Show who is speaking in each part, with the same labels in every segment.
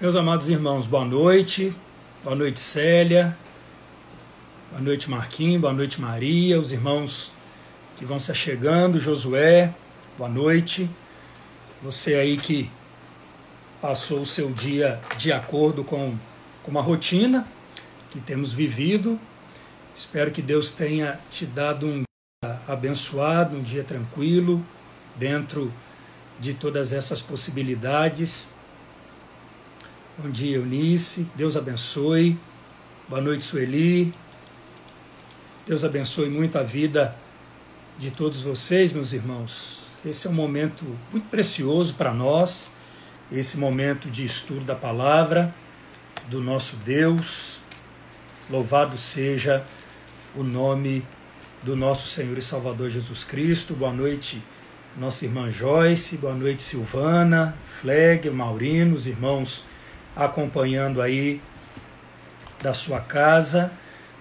Speaker 1: Meus amados irmãos, boa noite. Boa noite, Célia. Boa noite, Marquinhos. Boa noite, Maria. Os irmãos que vão se achegando. Josué, boa noite. Você aí que passou o seu dia de acordo com uma rotina que temos vivido. Espero que Deus tenha te dado um dia abençoado, um dia tranquilo, dentro de todas essas possibilidades. Bom dia, Eunice. Deus abençoe. Boa noite, Sueli. Deus abençoe muito a vida de todos vocês, meus irmãos. Esse é um momento muito precioso para nós, esse momento de estudo da palavra do nosso Deus. Louvado seja o nome do nosso Senhor e Salvador Jesus Cristo. Boa noite, nossa irmã Joyce. Boa noite, Silvana, Fleg, Maurino, os irmãos acompanhando aí da sua casa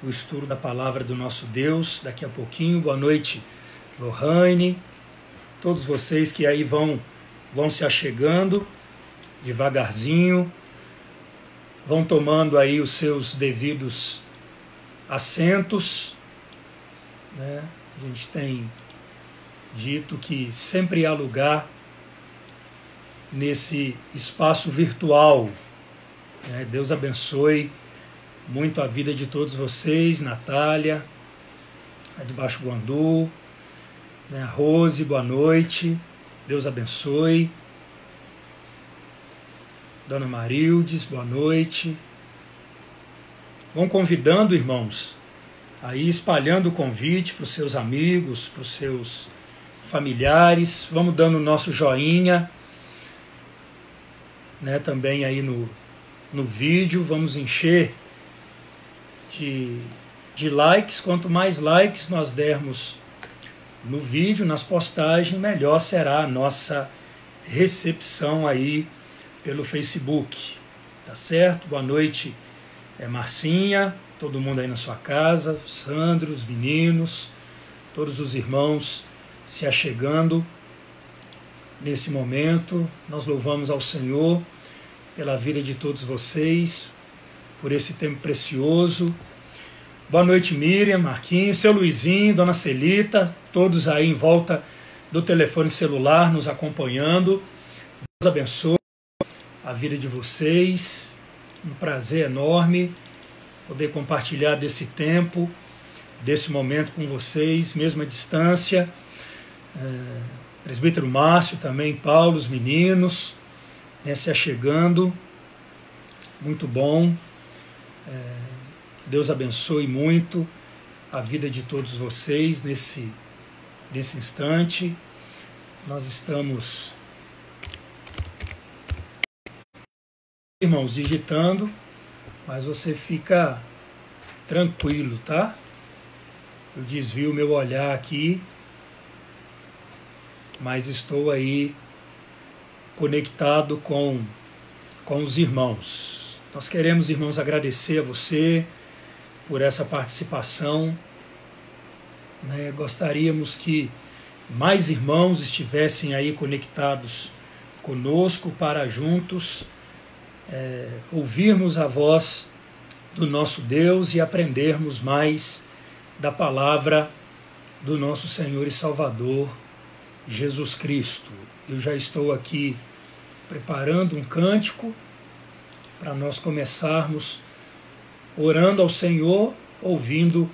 Speaker 1: o estudo da palavra do nosso Deus daqui a pouquinho. Boa noite, Lohane, todos vocês que aí vão se achegando devagarzinho, vão tomando aí os seus devidos assentos, né? A gente tem dito que sempre há lugar nesse espaço virtual. Deus abençoe muito a vida de todos vocês. Natália, de Baixo Guandu, Rose, boa noite, Deus abençoe. Dona Marildes, boa noite. Vão convidando, irmãos, aí espalhando o convite para os seus amigos, para os seus familiares. Vamos dando o nosso joinha, também aí no vídeo. Vamos encher de likes. Quanto mais likes nós dermos no vídeo, nas postagens, melhor será a nossa recepção aí pelo Facebook, tá certo? Boa noite, Marcinha, todo mundo aí na sua casa, Sandro, os meninos, todos os irmãos se achegando nesse momento. Nós louvamos ao Senhor pela vida de todos vocês, por esse tempo precioso. Boa noite, Miriam, Marquinhos, seu Luizinho, Dona Celita, todos aí em volta do telefone celular nos acompanhando. Deus abençoe a vida de vocês. Um prazer enorme poder compartilhar desse tempo, desse momento com vocês, mesmo à distância. Presbítero Márcio também, Paulo, os meninos, se achegando. Muito bom. Deus abençoe muito a vida de todos vocês nesse instante. Nós estamos, irmãos, digitando, mas você fica tranquilo, tá? Eu desvio meu olhar aqui, mas estou aí conectado com os irmãos. Nós queremos, irmãos, agradecer a você por essa participação. Gostaríamos que mais irmãos estivessem aí conectados conosco para juntos ouvirmos a voz do nosso Deus e aprendermos mais da palavra do nosso Senhor e Salvador Jesus Cristo. Eu já estou aqui preparando um cântico para nós começarmos orando ao Senhor, ouvindo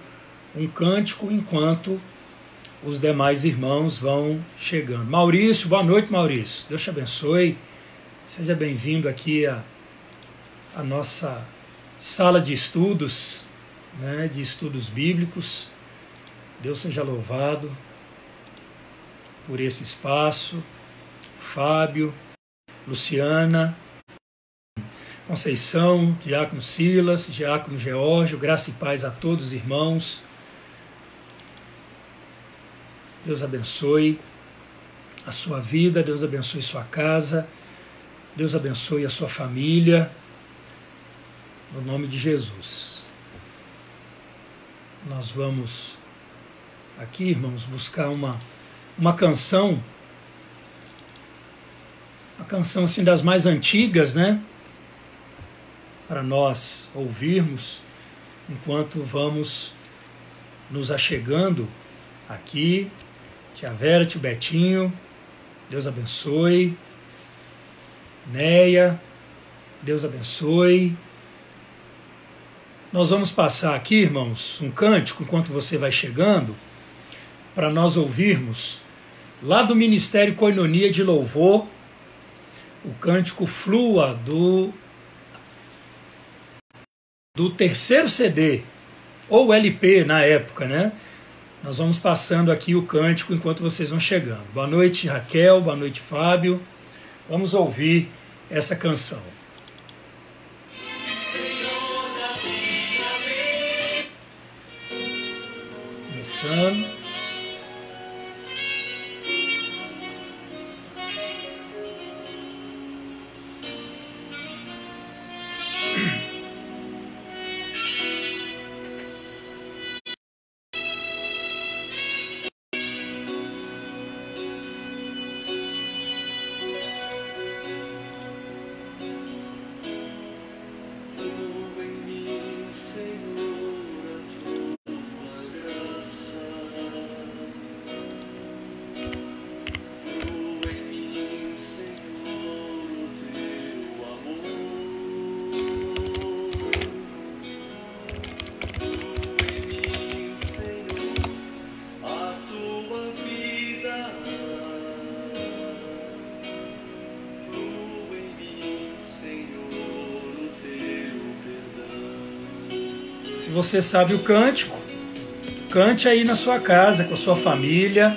Speaker 1: um cântico enquanto os demais irmãos vão chegando. Maurício, boa noite, Maurício. Deus te abençoe. Seja bem-vindo aqui à nossa sala de estudos, de estudos bíblicos. Deus seja louvado por esse espaço. Fábio, Luciana, Conceição, Diácono Silas, Diácono Geórgio, graça e paz a todos os irmãos. Deus abençoe a sua vida, Deus abençoe sua casa, Deus abençoe a sua família, no nome de Jesus. Nós vamos aqui, irmãos, buscar uma canção, uma canção assim das mais antigas, para nós ouvirmos enquanto vamos nos achegando aqui. Tia Vera, tio Betinho, Deus abençoe. Neia, Deus abençoe. Nós vamos passar aqui, irmãos, um cântico enquanto você vai chegando, para nós ouvirmos lá do Ministério Koinonia de Louvor, o cântico Flua do terceiro CD, ou LP na época, né? Nós vamos passando aqui o cântico enquanto vocês vão chegando. Boa noite, Raquel, boa noite, Fábio. Vamos ouvir essa canção. Começando. Se você sabe o cântico, cante aí na sua casa, com a sua família,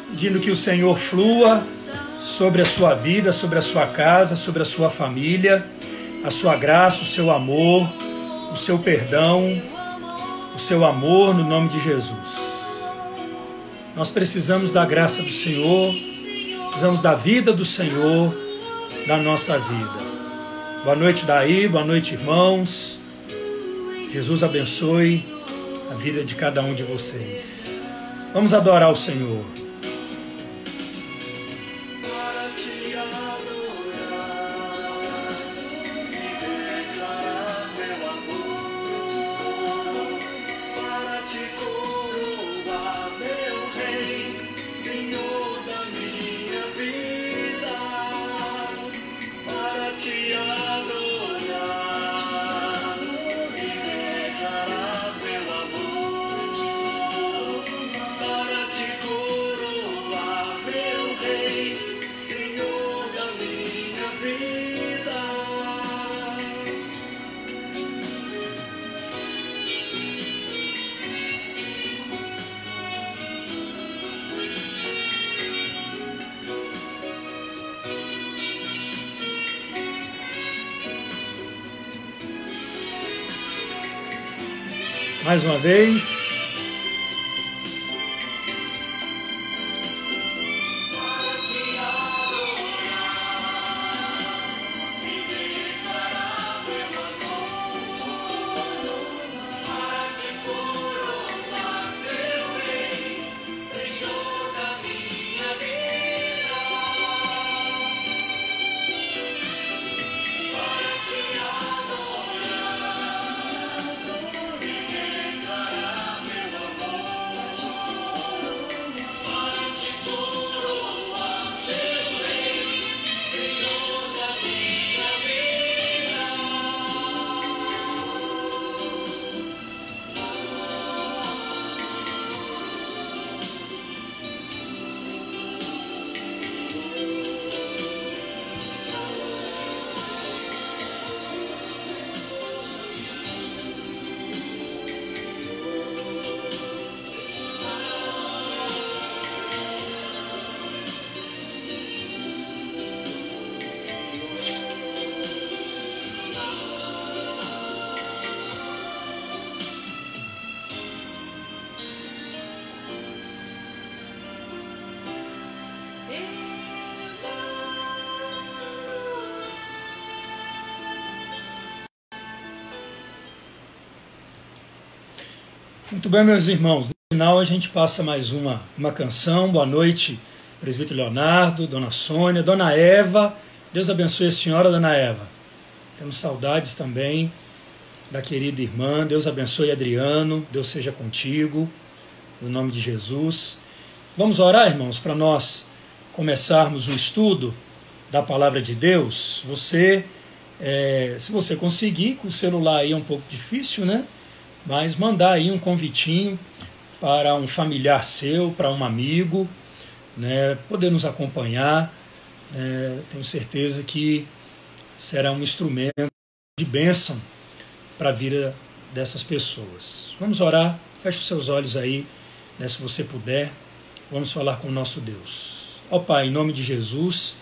Speaker 1: pedindo que o Senhor flua sobre a sua vida, sobre a sua casa, sobre a sua família, a sua graça, o seu amor, o seu perdão, o seu amor no nome de Jesus. Nós precisamos da graça do Senhor, precisamos da vida do Senhor na nossa vida. Boa noite, Daí, boa noite, irmãos. Jesus abençoe a vida de cada um de vocês. Vamos adorar o Senhor. Mais uma vez. Muito bem, meus irmãos. No final a gente passa mais uma canção. Boa noite, presbítero Leonardo, dona Sônia, dona Eva. Deus abençoe a senhora, dona Eva. Temos saudades também da querida irmã. Deus abençoe Adriano, Deus seja contigo, no nome de Jesus. Vamos orar, irmãos, para nós começarmos o estudo da palavra de Deus. Se você conseguir, com o celular aí é um pouco difícil, né? Mas mandar aí um convitinho para um familiar seu, para um amigo, né? Poder nos acompanhar, né? Tenho certeza que será um instrumento de bênção para a vida dessas pessoas. Vamos orar, feche os seus olhos aí, né, se você puder, vamos falar com o nosso Deus. Ó Pai, em nome de Jesus,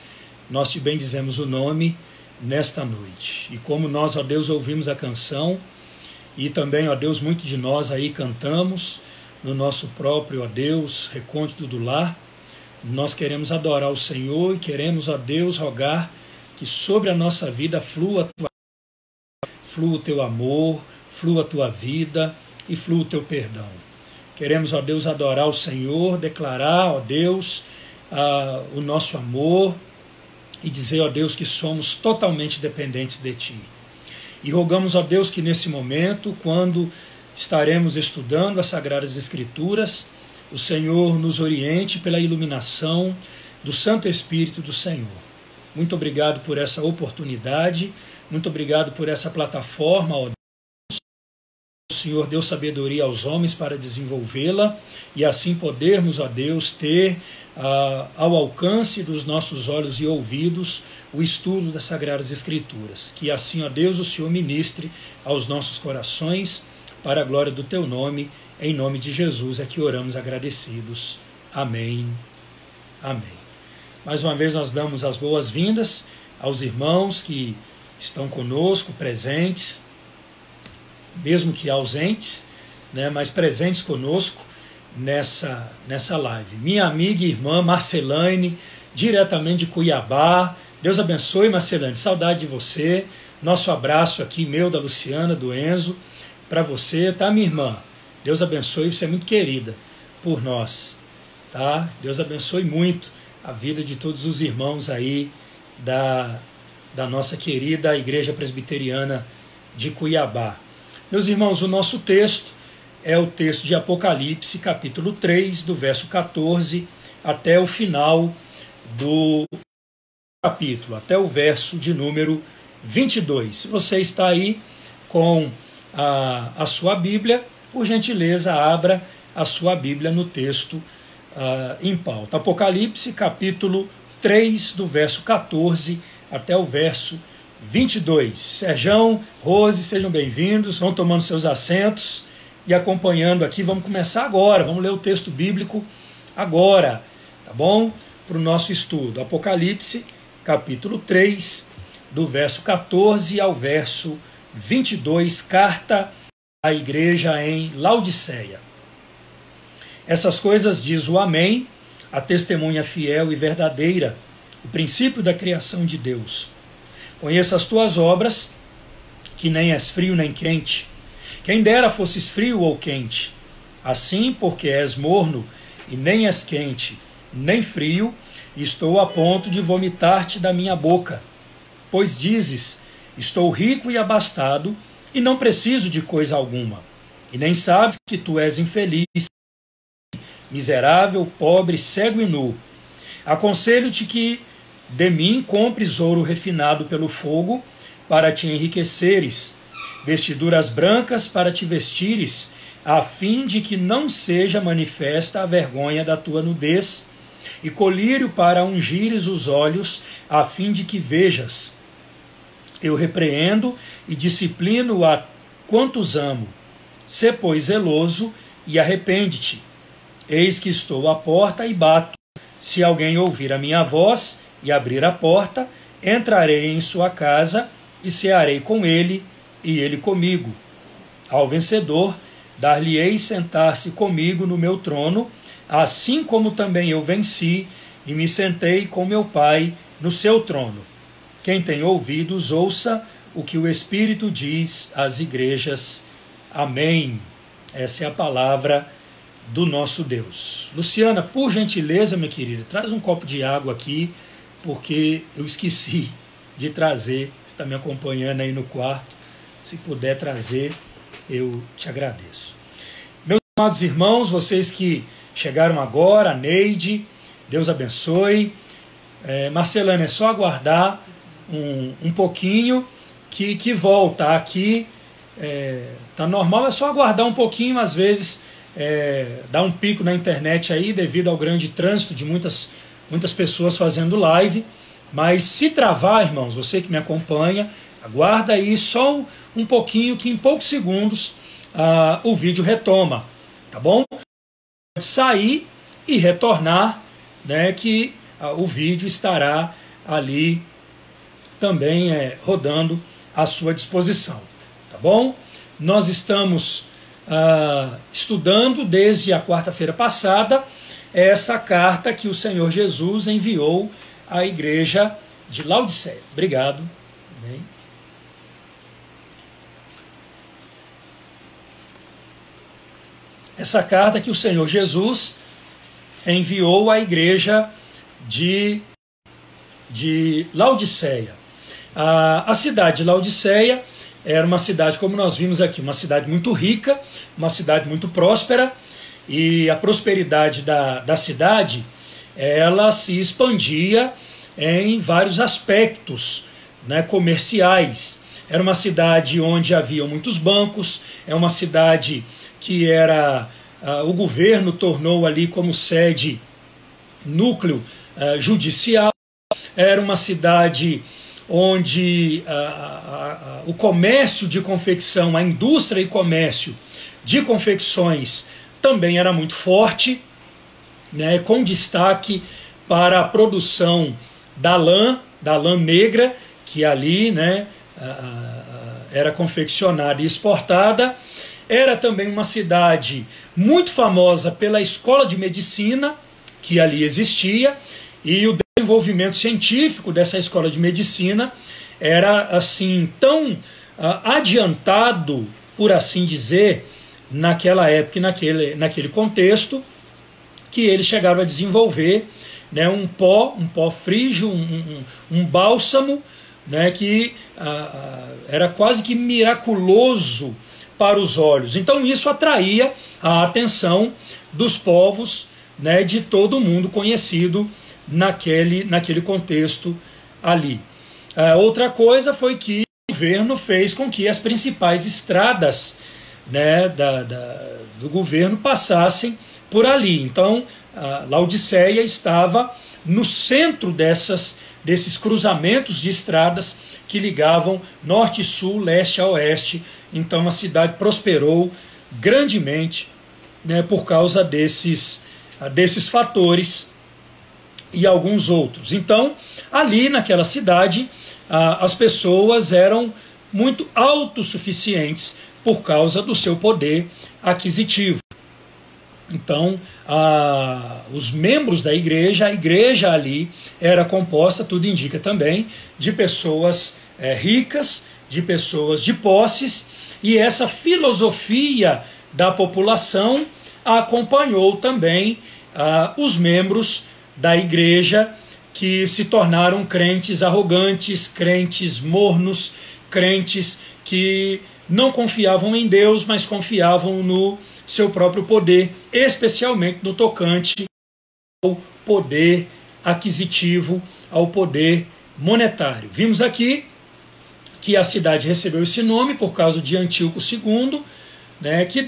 Speaker 1: nós te bendizemos o nome nesta noite. E como nós, ó Deus, ouvimos a canção, e também, ó Deus, muito de nós aí cantamos no nosso próprio, ó Deus, recôndito do lar, nós queremos adorar o Senhor e queremos, ó Deus, rogar que sobre a nossa vida flua o teu amor, flua a tua vida e flua o teu perdão. Queremos, ó Deus, adorar o Senhor, declarar, ó Deus, o nosso amor e dizer, ó Deus, que somos totalmente dependentes de Ti. E rogamos, ó Deus, que nesse momento, quando estaremos estudando as Sagradas Escrituras, o Senhor nos oriente pela iluminação do Santo Espírito do Senhor. Muito obrigado por essa oportunidade, muito obrigado por essa plataforma, ó Deus. O Senhor deu sabedoria aos homens para desenvolvê-la e assim podermos, ó Deus, ter ao alcance dos nossos olhos e ouvidos o estudo das Sagradas Escrituras. Que assim, ó Deus, o Senhor ministre aos nossos corações para a glória do Teu nome, em nome de Jesus é que oramos agradecidos. Amém. Amém. Mais uma vez nós damos as boas-vindas aos irmãos que estão conosco, presentes, mesmo que ausentes, né, mas presentes conosco nessa live. Minha amiga e irmã Marcelane, diretamente de Cuiabá. Deus abençoe, Marcelane, saudade de você. Nosso abraço aqui, meu, da Luciana, do Enzo, para você, tá, minha irmã? Deus abençoe, você é muito querida por nós, tá? Deus abençoe muito a vida de todos os irmãos aí da nossa querida Igreja Presbiteriana de Cuiabá. Meus irmãos, o nosso texto é o texto de Apocalipse, capítulo 3, do verso 14 até o final do capítulo, até o verso de número 22. Se você está aí com a sua Bíblia, por gentileza, abra a sua Bíblia no texto em pauta. Apocalipse, capítulo 3, do verso 14 até o verso 22. Serjão, Rose, sejam bem-vindos, vão tomando seus assentos e acompanhando aqui. Vamos começar agora, vamos ler o texto bíblico agora, tá bom? Para o nosso estudo. Apocalipse, capítulo 3, do verso 14 ao verso 22, carta à igreja em Laodiceia. Essas coisas diz o Amém, a testemunha fiel e verdadeira, o princípio da criação de Deus. Conheço as tuas obras, que nem és frio nem quente. Quem dera fosses frio ou quente. Assim, porque és morno e nem és quente, nem frio, estou a ponto de vomitar-te da minha boca. Pois dizes, estou rico e abastado, e não preciso de coisa alguma. E nem sabes que tu és infeliz, miserável, pobre, cego e nu. Aconselho-te que de mim compres ouro refinado pelo fogo, para te enriqueceres, vestiduras brancas para te vestires, a fim de que não seja manifesta a vergonha da tua nudez, e colírio para ungires os olhos, a fim de que vejas. Eu repreendo e disciplino a quantos amo. Sê, pois, zeloso e arrepende-te. Eis que estou à porta e bato. Se alguém ouvir a minha voz e abrir a porta, entrarei em sua casa e cearei com ele e ele comigo. Ao vencedor, dar-lhe-ei sentar-se comigo no meu trono, assim como também eu venci e me sentei com meu Pai no seu trono. Quem tem ouvidos, ouça o que o Espírito diz às igrejas. Amém. Essa é a palavra do nosso Deus. Luciana, por gentileza, minha querida, traz um copo de água aqui, porque eu esqueci de trazer. está me acompanhando aí no quarto, se puder trazer, eu te agradeço. Meus amados irmãos, vocês que chegaram agora, a Neide, Deus abençoe. Marcelana, é só aguardar um pouquinho que volta aqui. Tá normal, é só aguardar um pouquinho, às vezes dá um pico na internet aí devido ao grande trânsito de muitas pessoas fazendo live, mas se travar, irmãos, você que me acompanha, aguarda aí só um pouquinho que em poucos segundos o vídeo retoma, tá bom? Pode sair e retornar, né, que o vídeo estará ali também rodando à sua disposição. Tá bom? Nós estamos estudando desde a quarta-feira passada essa carta que o Senhor Jesus enviou à igreja de Laodiceia. Obrigado. Bem. Essa carta que o Senhor Jesus enviou à igreja de Laodiceia. A cidade de Laodiceia era uma cidade, como nós vimos aqui, uma cidade muito rica, uma cidade muito próspera, e a prosperidade da cidade, ela se expandia em vários aspectos, né, comerciais. Era uma cidade onde havia muitos bancos, é uma cidade que o governo tornou ali como sede núcleo judicial, era uma cidade onde o comércio de confecção, a indústria e comércio de confecções também era muito forte, né, com destaque para a produção da lã negra, que ali, né, era confeccionada e exportada. Era também uma cidade muito famosa pela escola de medicina, que ali existia, e o desenvolvimento científico dessa escola de medicina era assim tão adiantado, por assim dizer, naquela época e naquele contexto, que eles chegaram a desenvolver, né, um pó frígio, um bálsamo, né, que era quase que miraculoso para os olhos. Então isso atraía a atenção dos povos, né, de todo o mundo conhecido naquele contexto ali. Outra coisa foi que o governo fez com que as principais estradas, né, do governo passassem por ali. Então, Laodiceia estava no centro desses cruzamentos de estradas que ligavam norte e sul, leste a oeste. Então a cidade prosperou grandemente, né, por causa desses fatores e alguns outros. Então, ali naquela cidade, as pessoas eram muito autossuficientes por causa do seu poder aquisitivo. Então, os membros da igreja, a igreja ali era composta, tudo indica também, de pessoas ricas, de pessoas de posses, e essa filosofia da população acompanhou também os membros da igreja, que se tornaram crentes arrogantes, crentes mornos, crentes que não confiavam em Deus, mas confiavam no seu próprio poder, especialmente no tocante ao poder aquisitivo, ao poder monetário. Vimos aqui que a cidade recebeu esse nome por causa de Antíoco II, né, que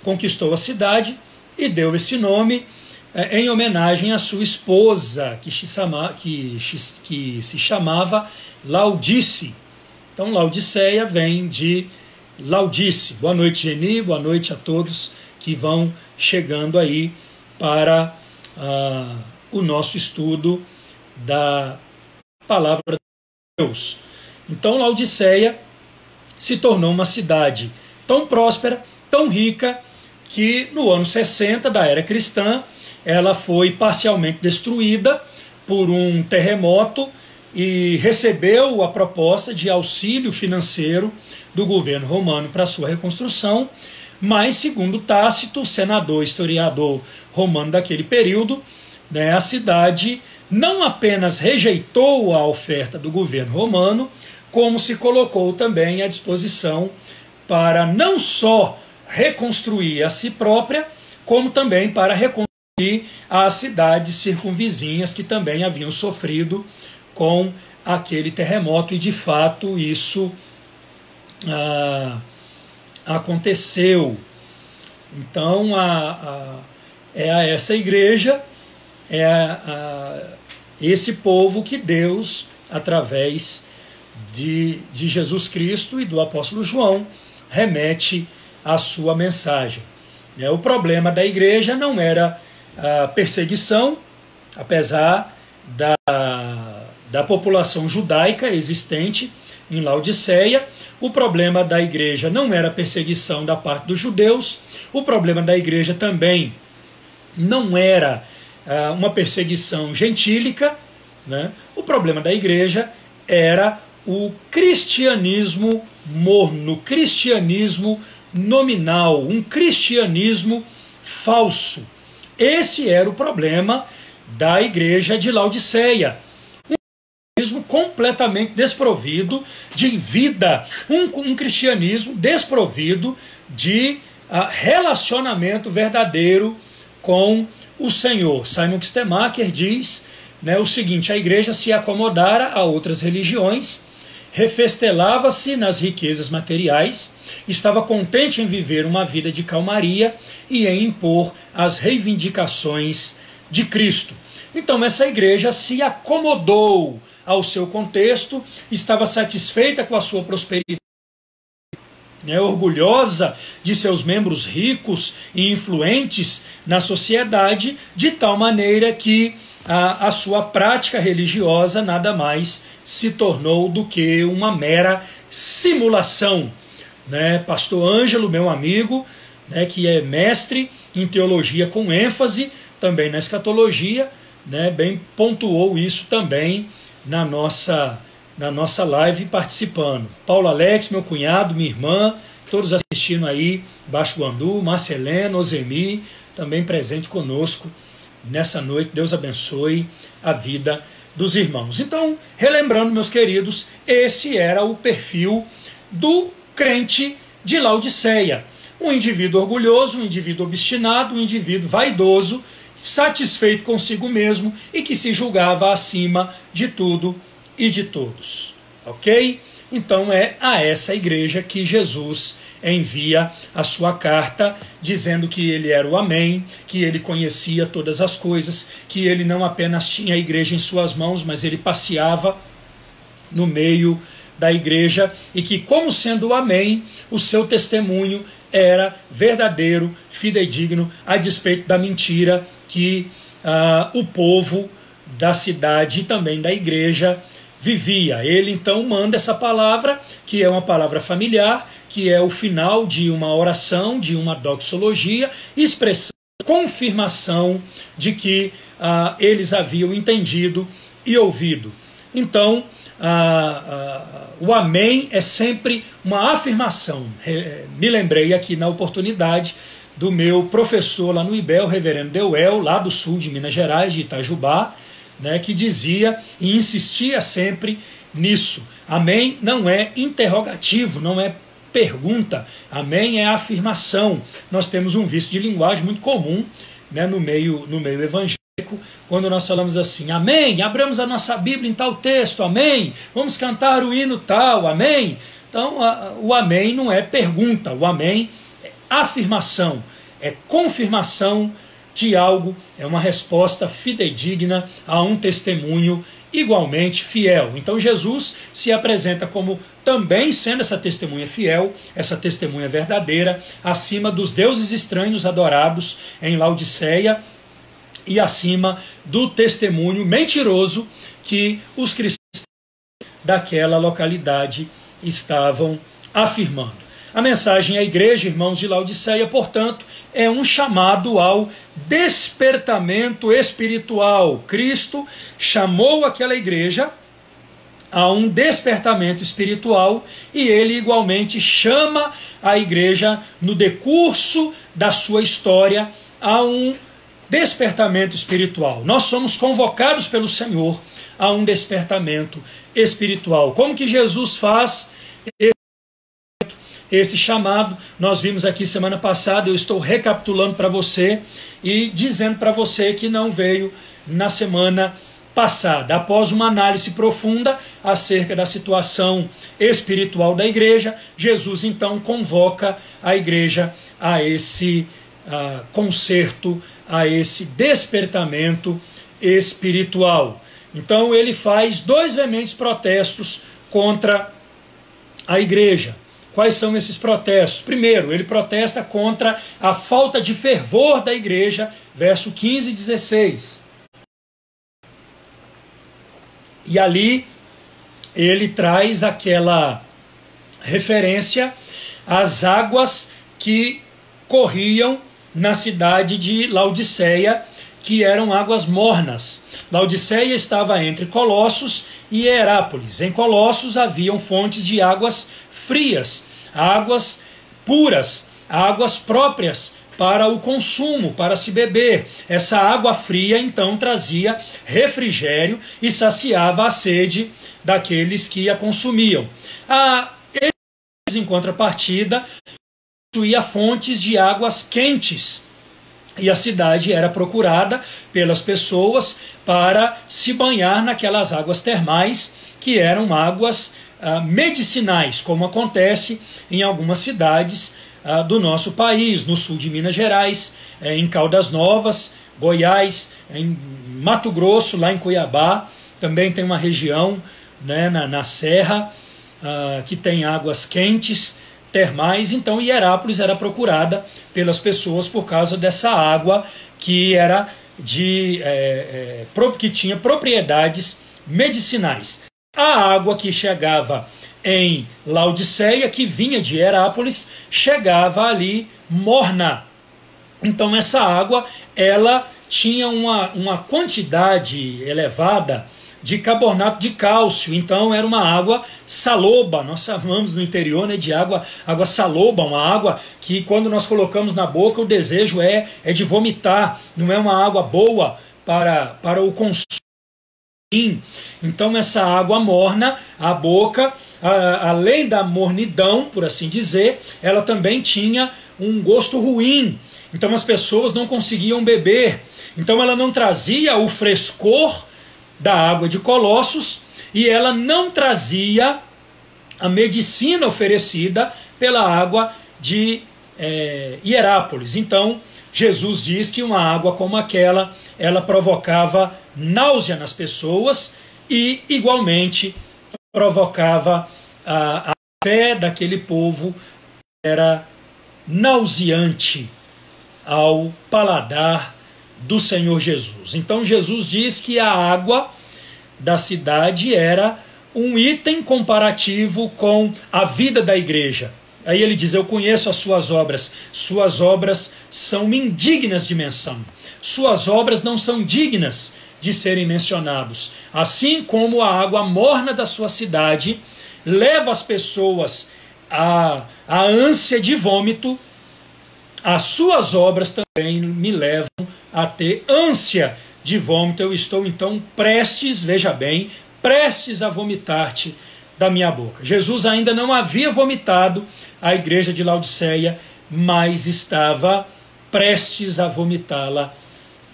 Speaker 1: conquistou a cidade e deu esse nome em homenagem à sua esposa, que se chamava Laodice. Então, Laodiceia vem de Laodice. Boa noite, Geni, boa noite a todos que vão chegando aí para o nosso estudo da Palavra de Deus. Então, Laodiceia se tornou uma cidade tão próspera, tão rica, que no ano 60 da era cristã, ela foi parcialmente destruída por um terremoto e recebeu a proposta de auxílio financeiro do governo romano para sua reconstrução, mas, segundo Tácito, senador, historiador romano daquele período, né, a cidade não apenas rejeitou a oferta do governo romano, como se colocou também à disposição para não só reconstruir a si própria, como também para reconstruir as cidades circunvizinhas que também haviam sofrido com aquele terremoto, e de fato isso aconteceu. Então essa igreja, esse povo que Deus, através de Jesus Cristo e do apóstolo João, remete a sua mensagem. O problema da igreja não era a perseguição, apesar da população judaica existente em Laodiceia. O problema da igreja não era a perseguição da parte dos judeus. O problema da igreja também não era uma perseguição gentílica, né? O problema da igreja era o cristianismo morno, cristianismo nominal, um cristianismo falso. Esse era o problema da igreja de Laodiceia. Um cristianismo completamente desprovido de vida, um cristianismo desprovido de relacionamento verdadeiro com o Senhor. Simon Kistemaker diz, né, o seguinte: a igreja se acomodara a outras religiões, refestelava-se nas riquezas materiais, estava contente em viver uma vida de calmaria e em impor as reivindicações de Cristo. Então essa igreja se acomodou ao seu contexto, estava satisfeita com a sua prosperidade, orgulhosa de seus membros ricos e influentes na sociedade, de tal maneira que a sua prática religiosa nada mais se tornou do que uma mera simulação. Pastor Ângelo, meu amigo, que é mestre em teologia com ênfase também na escatologia, bem pontuou isso também na nossa live participando. Paulo Alex, meu cunhado, minha irmã, todos assistindo aí, Baixo Guandu, Marcelena, Ozemi, também presente conosco nessa noite. Deus abençoe a vida dos irmãos. Então, relembrando, meus queridos, esse era o perfil do crente de Laodiceia. Um indivíduo orgulhoso, um indivíduo obstinado, um indivíduo vaidoso, satisfeito consigo mesmo e que se julgava acima de tudo e de todos. Ok? Então é a essa igreja que Jesus envia a sua carta, dizendo que ele era o Amém, que ele conhecia todas as coisas, que ele não apenas tinha a igreja em suas mãos, mas ele passeava no meio da igreja, e que, como sendo o Amém, o seu testemunho era verdadeiro, fidedigno, a despeito da mentira que o povo da cidade e também da igreja vivia. Ele então manda essa palavra, que é uma palavra familiar, que é o final de uma oração, de uma doxologia, expressão, confirmação de que eles haviam entendido e ouvido. Então, o amém é sempre uma afirmação. Me lembrei aqui na oportunidade do meu professor lá no IBEL, o reverendo Deuel, lá do sul de Minas Gerais, de Itajubá, que dizia e insistia sempre nisso. Amém não é interrogativo, não é pergunta. Amém é afirmação. Nós temos um vício de linguagem muito comum, no meio evangélico, quando nós falamos assim: amém, abramos a nossa Bíblia em tal texto, amém, vamos cantar o hino tal, amém. Então o amém não é pergunta, o amém é afirmação, é confirmação de algo, é uma resposta fidedigna a um testemunho igualmente fiel. Então Jesus se apresenta como também sendo essa testemunha fiel, essa testemunha verdadeira, acima dos deuses estranhos adorados em Laodiceia e acima do testemunho mentiroso que os cristãos daquela localidade estavam afirmando. A mensagem à igreja, irmãos de Laodiceia, portanto, é um chamado ao despertamento espiritual. Cristo chamou aquela igreja a um despertamento espiritual e ele igualmente chama a igreja no decurso da sua história a um despertamento espiritual. Nós somos convocados pelo Senhor a um despertamento espiritual. Como que Jesus faz esse chamado? Nós vimos aqui semana passada, eu estou recapitulando para você e dizendo para você que não veio na semana passada. Após uma análise profunda acerca da situação espiritual da igreja, Jesus então convoca a igreja a esse concerto, a esse despertamento espiritual. Então ele faz 2 veementes protestos contra a igreja. Quais são esses protestos? Primeiro, ele protesta contra a falta de fervor da igreja, verso 15 e 16. E ali ele traz aquela referência às águas que corriam na cidade de Laodiceia, que eram águas mornas. Laodiceia estava entre Colossos e Herápolis. Em Colossos haviam fontes de águas frias, águas puras, águas próprias para o consumo, para se beber. Essa água fria então trazia refrigério e saciava a sede daqueles que a consumiam. Eles, em contrapartida, possuía fontes de águas quentes, e a cidade era procurada pelas pessoas para se banhar naquelas águas termais, que eram águas medicinais, como acontece em algumas cidades do nosso país, no sul de Minas Gerais, em Caldas Novas, Goiás, em Mato Grosso, lá em Cuiabá. Também tem uma região, né, na Serra, que tem águas quentes, termais. Então Herápolis era procurada pelas pessoas por causa dessa água que era que tinha propriedades medicinais. A água que chegava em Laodiceia, que vinha de Herápolis, chegava ali morna. Então essa água ela tinha uma quantidade elevada de carbonato de cálcio. Então era uma água saloba. Nós chamamos no interior, né, de água saloba, uma água que quando nós colocamos na boca o desejo é de vomitar. Não é uma água boa para o consumo. Então essa água morna, a boca, além da mornidão, por assim dizer, ela também tinha um gosto ruim. Então as pessoas não conseguiam beber. Então ela não trazia o frescor da água de Colossos e ela não trazia a medicina oferecida pela água de Herápolis. Então Jesus diz que uma água como aquela, ela provocava náusea nas pessoas e igualmente provocava a fé daquele povo, era nauseante ao paladar do Senhor Jesus. Então Jesus diz que a água da cidade era um item comparativo com a vida da igreja. Aí ele diz: eu conheço as suas obras são indignas de menção, suas obras não são dignas de serem mencionados. Assim como a água morna da sua cidade leva as pessoas à ânsia de vômito, as suas obras também me levam a ter ânsia de vômito. Eu estou então prestes, veja bem, prestes a vomitar-te da minha boca. Jesus ainda não havia vomitado a igreja de Laodiceia, mas estava prestes a vomitá-la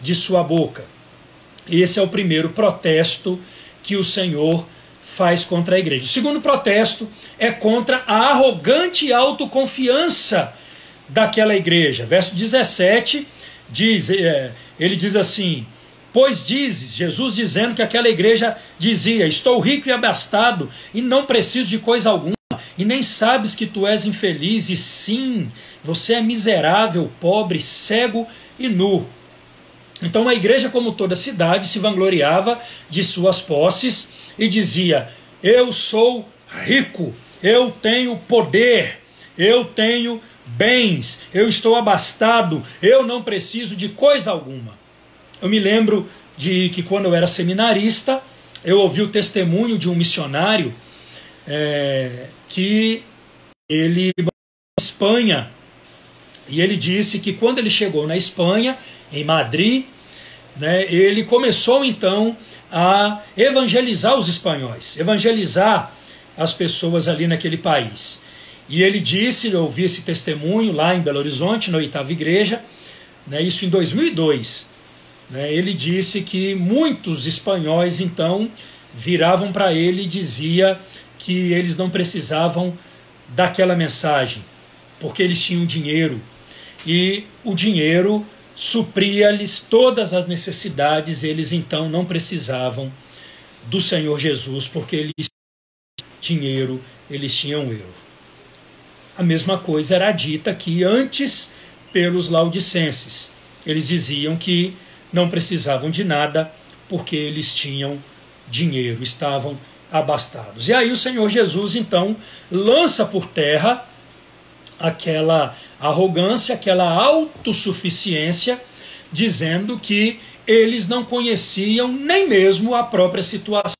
Speaker 1: de sua boca. Esse é o primeiro protesto que o Senhor faz contra a igreja. O segundo protesto é contra a arrogante autoconfiança daquela igreja. Verso 17 diz, ele diz assim: pois dizes, Jesus dizendo que aquela igreja dizia: estou rico e abastado e não preciso de coisa alguma, e nem sabes que tu és infeliz, e sim, você é miserável, pobre, cego e nu. Então a igreja, como toda cidade, se vangloriava de suas posses e dizia: eu sou rico, eu tenho poder, eu tenho bens, eu estou abastado, eu não preciso de coisa alguma. Eu me lembro de que quando eu era seminarista, eu ouvi o testemunho de um missionário que ele na Espanha, e ele disse que quando ele chegou na Espanha, em Madrid, né, ele começou então a evangelizar os espanhóis, evangelizar as pessoas ali naquele país. E ele disse, eu ouvi esse testemunho lá em Belo Horizonte, na 8ª igreja, né, isso em 2002, né, ele disse que muitos espanhóis então viravam para ele e dizia que eles não precisavam daquela mensagem, porque eles tinham dinheiro, e o dinheiro supria-lhes todas as necessidades, eles então não precisavam do Senhor Jesus, porque eles tinham dinheiro, eles tinham euro. A mesma coisa era dita aqui antes pelos laudicenses. Eles diziam que não precisavam de nada, porque eles tinham dinheiro, estavam abastados. E aí o Senhor Jesus então lança por terra aquela arrogância, aquela autossuficiência, dizendo que eles não conheciam nem mesmo a própria situação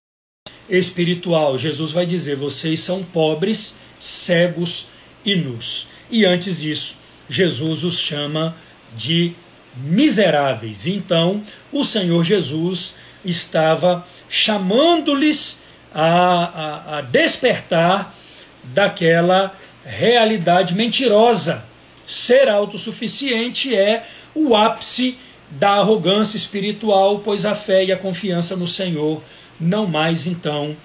Speaker 1: espiritual. Jesus vai dizer: vocês são pobres, cegos e nus. E antes disso, Jesus os chama de miseráveis. Então, o Senhor Jesus estava chamando-lhes a despertar daquela realidade mentirosa. Ser autossuficiente é o ápice da arrogância espiritual, pois a fé e a confiança no Senhor não mais então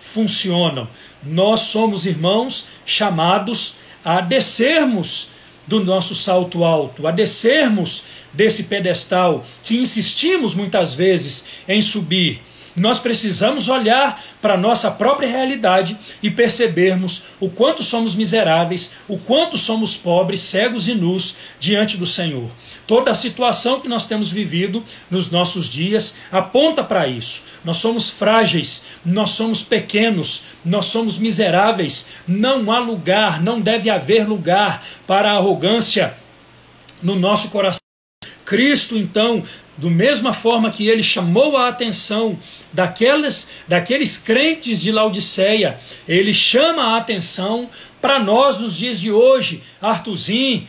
Speaker 1: funcionam. Nós somos, irmãos, chamados a descermos do nosso salto alto, a descermos desse pedestal que insistimos muitas vezes em subir. Nós precisamos olhar para a nossa própria realidade e percebermos o quanto somos miseráveis, o quanto somos pobres, cegos e nus diante do Senhor. Toda a situação que nós temos vivido nos nossos dias aponta para isso. Nós somos frágeis, nós somos pequenos, nós somos miseráveis. Não há lugar, não deve haver lugar para a arrogância no nosso coração. Cristo, então, da mesma forma que ele chamou a atenção daqueles crentes de Laodiceia, ele chama a atenção para nós nos dias de hoje. Arthurzinho,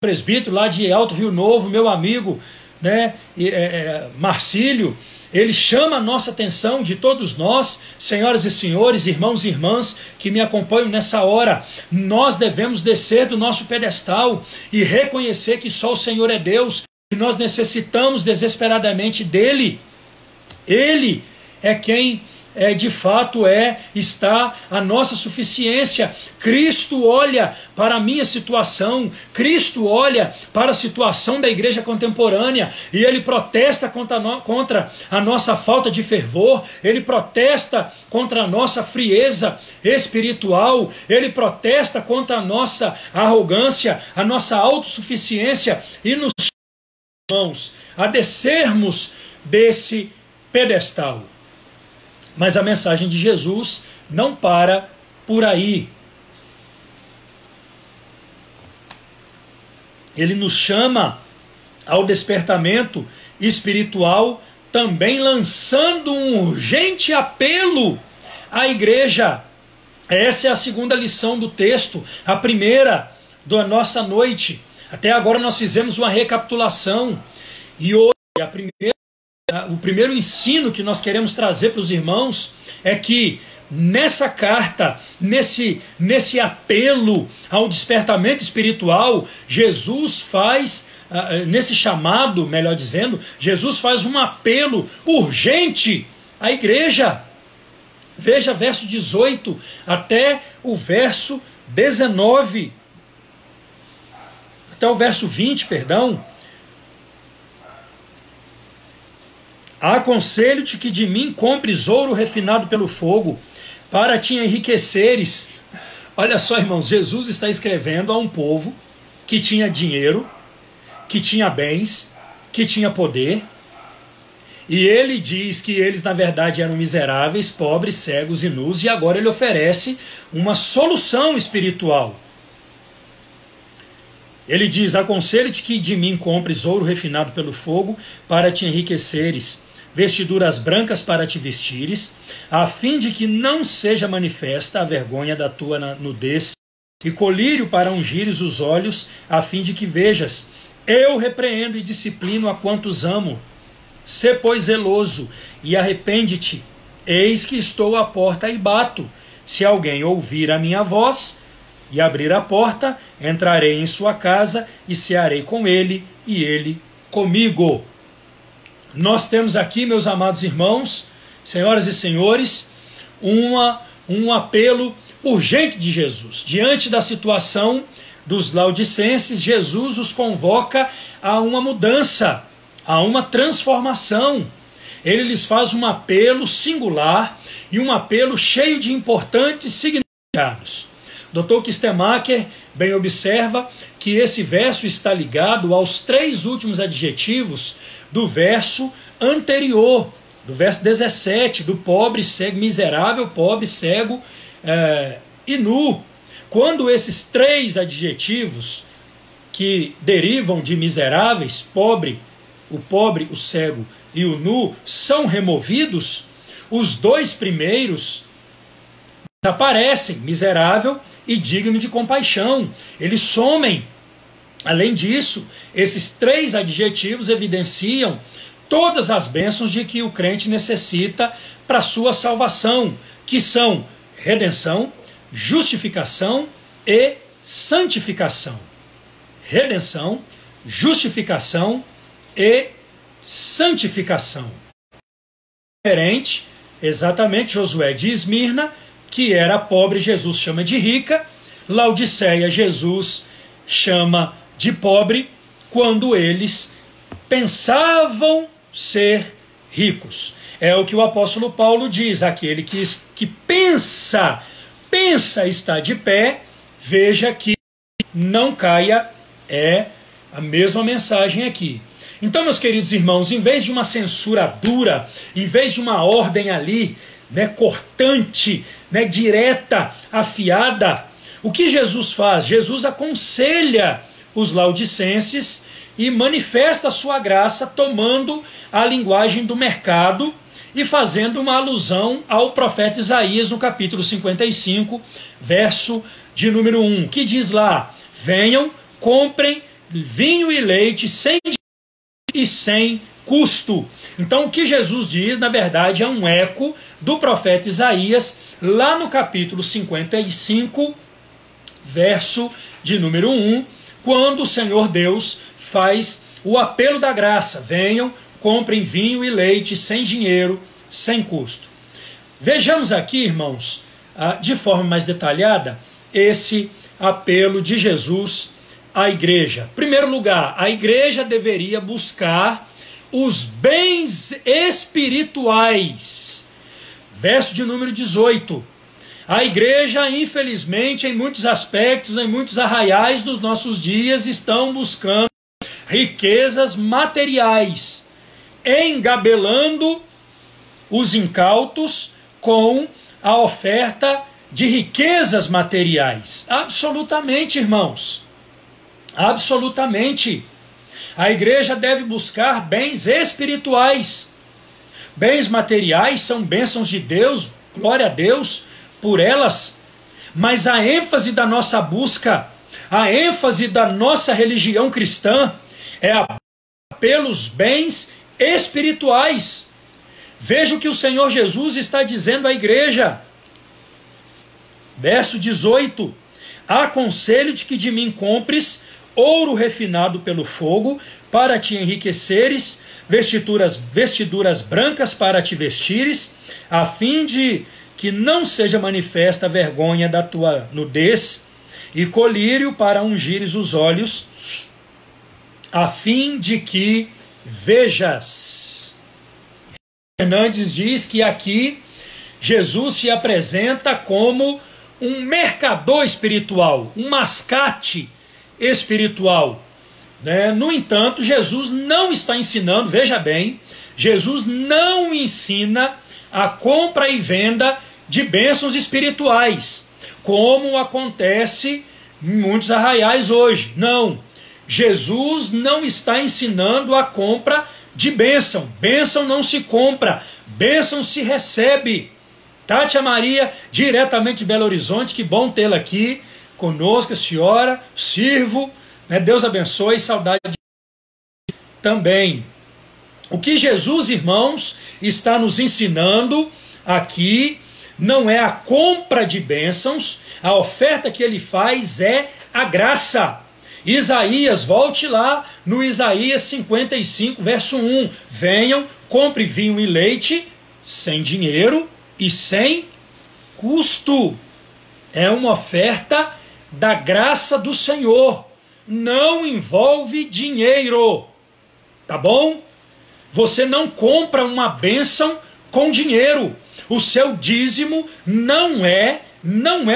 Speaker 1: presbítero lá de Alto Rio Novo, meu amigo, né, Marcílio, ele chama a nossa atenção, de todos nós, senhoras e senhores, irmãos e irmãs que me acompanham nessa hora. Nós devemos descer do nosso pedestal e reconhecer que só o Senhor é Deus, que nós necessitamos desesperadamente dele. Ele é quem de fato está a nossa suficiência. Cristo olha para a minha situação, Cristo olha para a situação da igreja contemporânea e ele protesta contra a nossa falta de fervor, ele protesta contra a nossa frieza espiritual, ele protesta contra a nossa arrogância, a nossa autossuficiência e nos chama, irmãos, a descermos desse pedestal. Mas a mensagem de Jesus não para por aí. Ele nos chama ao despertamento espiritual, também lançando um urgente apelo à igreja. Essa é a segunda lição do texto, a primeira da nossa noite. Até agora nós fizemos uma recapitulação e hoje o primeiro ensino que nós queremos trazer para os irmãos é que nessa carta, nesse apelo ao despertamento espiritual, Jesus faz, nesse chamado, melhor dizendo, Jesus faz um apelo urgente à igreja. Veja verso 18 até o verso 19, até o verso 20, perdão. Aconselho-te que de mim compres ouro refinado pelo fogo, para te enriqueceres. Olha só, irmãos, Jesus está escrevendo a um povo que tinha dinheiro, que tinha bens, que tinha poder, e ele diz que eles na verdade eram miseráveis, pobres, cegos e nus, e agora ele oferece uma solução espiritual. Ele diz: aconselho-te que de mim compres ouro refinado pelo fogo, para te enriqueceres, vestiduras brancas para te vestires, a fim de que não seja manifesta a vergonha da tua nudez, e colírio para ungires os olhos, a fim de que vejas. Eu repreendo e disciplino a quantos amo. Sê, pois, zeloso e arrepende-te. Eis que estou à porta e bato. Se alguém ouvir a minha voz e abrir a porta, entrarei em sua casa e cearei com ele e ele comigo. Nós temos aqui, meus amados irmãos, senhoras e senhores, um apelo urgente de Jesus. Diante da situação dos laodicenses, Jesus os convoca a uma mudança, a uma transformação. Ele lhes faz um apelo singular e um apelo cheio de importantes significados. Dr. Kistemaker bem observa que esse verso está ligado aos 3 últimos adjetivos do verso anterior, do verso 17, do pobre, cego, miserável, pobre, cego e nu. Quando esses 3 adjetivos que derivam de miseráveis, pobre, o cego e o nu, são removidos, os 2 primeiros desaparecem, miserável e digno de compaixão. Eles somem. Além disso, esses 3 adjetivos evidenciam todas as bênçãos de que o crente necessita para a sua salvação, que são redenção, justificação e santificação. Redenção, justificação e santificação. Diferente, exatamente, Josué de Esmirna, que era pobre, Jesus chama de rica. Laodiceia, Jesus chama de pobre, quando eles pensavam ser ricos. É o que o apóstolo Paulo diz: aquele que pensa estar de pé, veja que não caia. É a mesma mensagem aqui. Então, meus queridos irmãos, em vez de uma censura dura, em vez de uma ordem ali, cortante, direta, afiada, o que Jesus faz? Jesus aconselha os laodicenses e manifesta a sua graça tomando a linguagem do mercado e fazendo uma alusão ao profeta Isaías no capítulo 55, verso de número 1, que diz lá: venham, comprem vinho e leite sem e sem custo. Então o que Jesus diz, na verdade, é um eco do profeta Isaías, lá no capítulo 55, verso de número 1, quando o Senhor Deus faz o apelo da graça: venham, comprem vinho e leite sem dinheiro, sem custo. Vejamos aqui, irmãos, de forma mais detalhada, esse apelo de Jesus à igreja. Em primeiro lugar, a igreja deveria buscar os bens espirituais. Verso de número 18. A igreja, infelizmente, em muitos aspectos, em muitos arraiais dos nossos dias, estão buscando riquezas materiais, engabelando os incautos com a oferta de riquezas materiais. Absolutamente, irmãos. Absolutamente. A igreja deve buscar bens espirituais. Bens materiais são bênçãos de Deus, glória a Deus por elas, mas a ênfase da nossa busca, a ênfase da nossa religião cristã é pelos bens espirituais. Veja o que o Senhor Jesus está dizendo à igreja. Verso 18: aconselho-te que de mim compres ouro refinado pelo fogo, para te enriqueceres, vestiduras brancas para te vestires, a fim de que não seja manifesta a vergonha da tua nudez, e colírio para ungires os olhos, a fim de que vejas. Fernandes diz que aqui Jesus se apresenta como um mercador espiritual, um mascate espiritual. No entanto, Jesus não está ensinando, veja bem, Jesus não ensina a compra e venda de bênçãos espirituais, como acontece em muitos arraiais hoje. Não, Jesus não está ensinando a compra de bênção. Bênção não se compra, bênção se recebe. Tátia Maria, diretamente de Belo Horizonte, que bom tê-la aqui conosco, a senhora, sirvo, Deus abençoe, saudade também. O que Jesus, irmãos, está nos ensinando aqui não é a compra de bênçãos, a oferta que ele faz é a graça. Isaías, volte lá no Isaías 55, verso 1. Venham, compre vinho e leite, sem dinheiro e sem custo. É uma oferta da graça do Senhor. Não envolve dinheiro. Tá bom? Você não compra uma bênção com dinheiro. O seu dízimo não é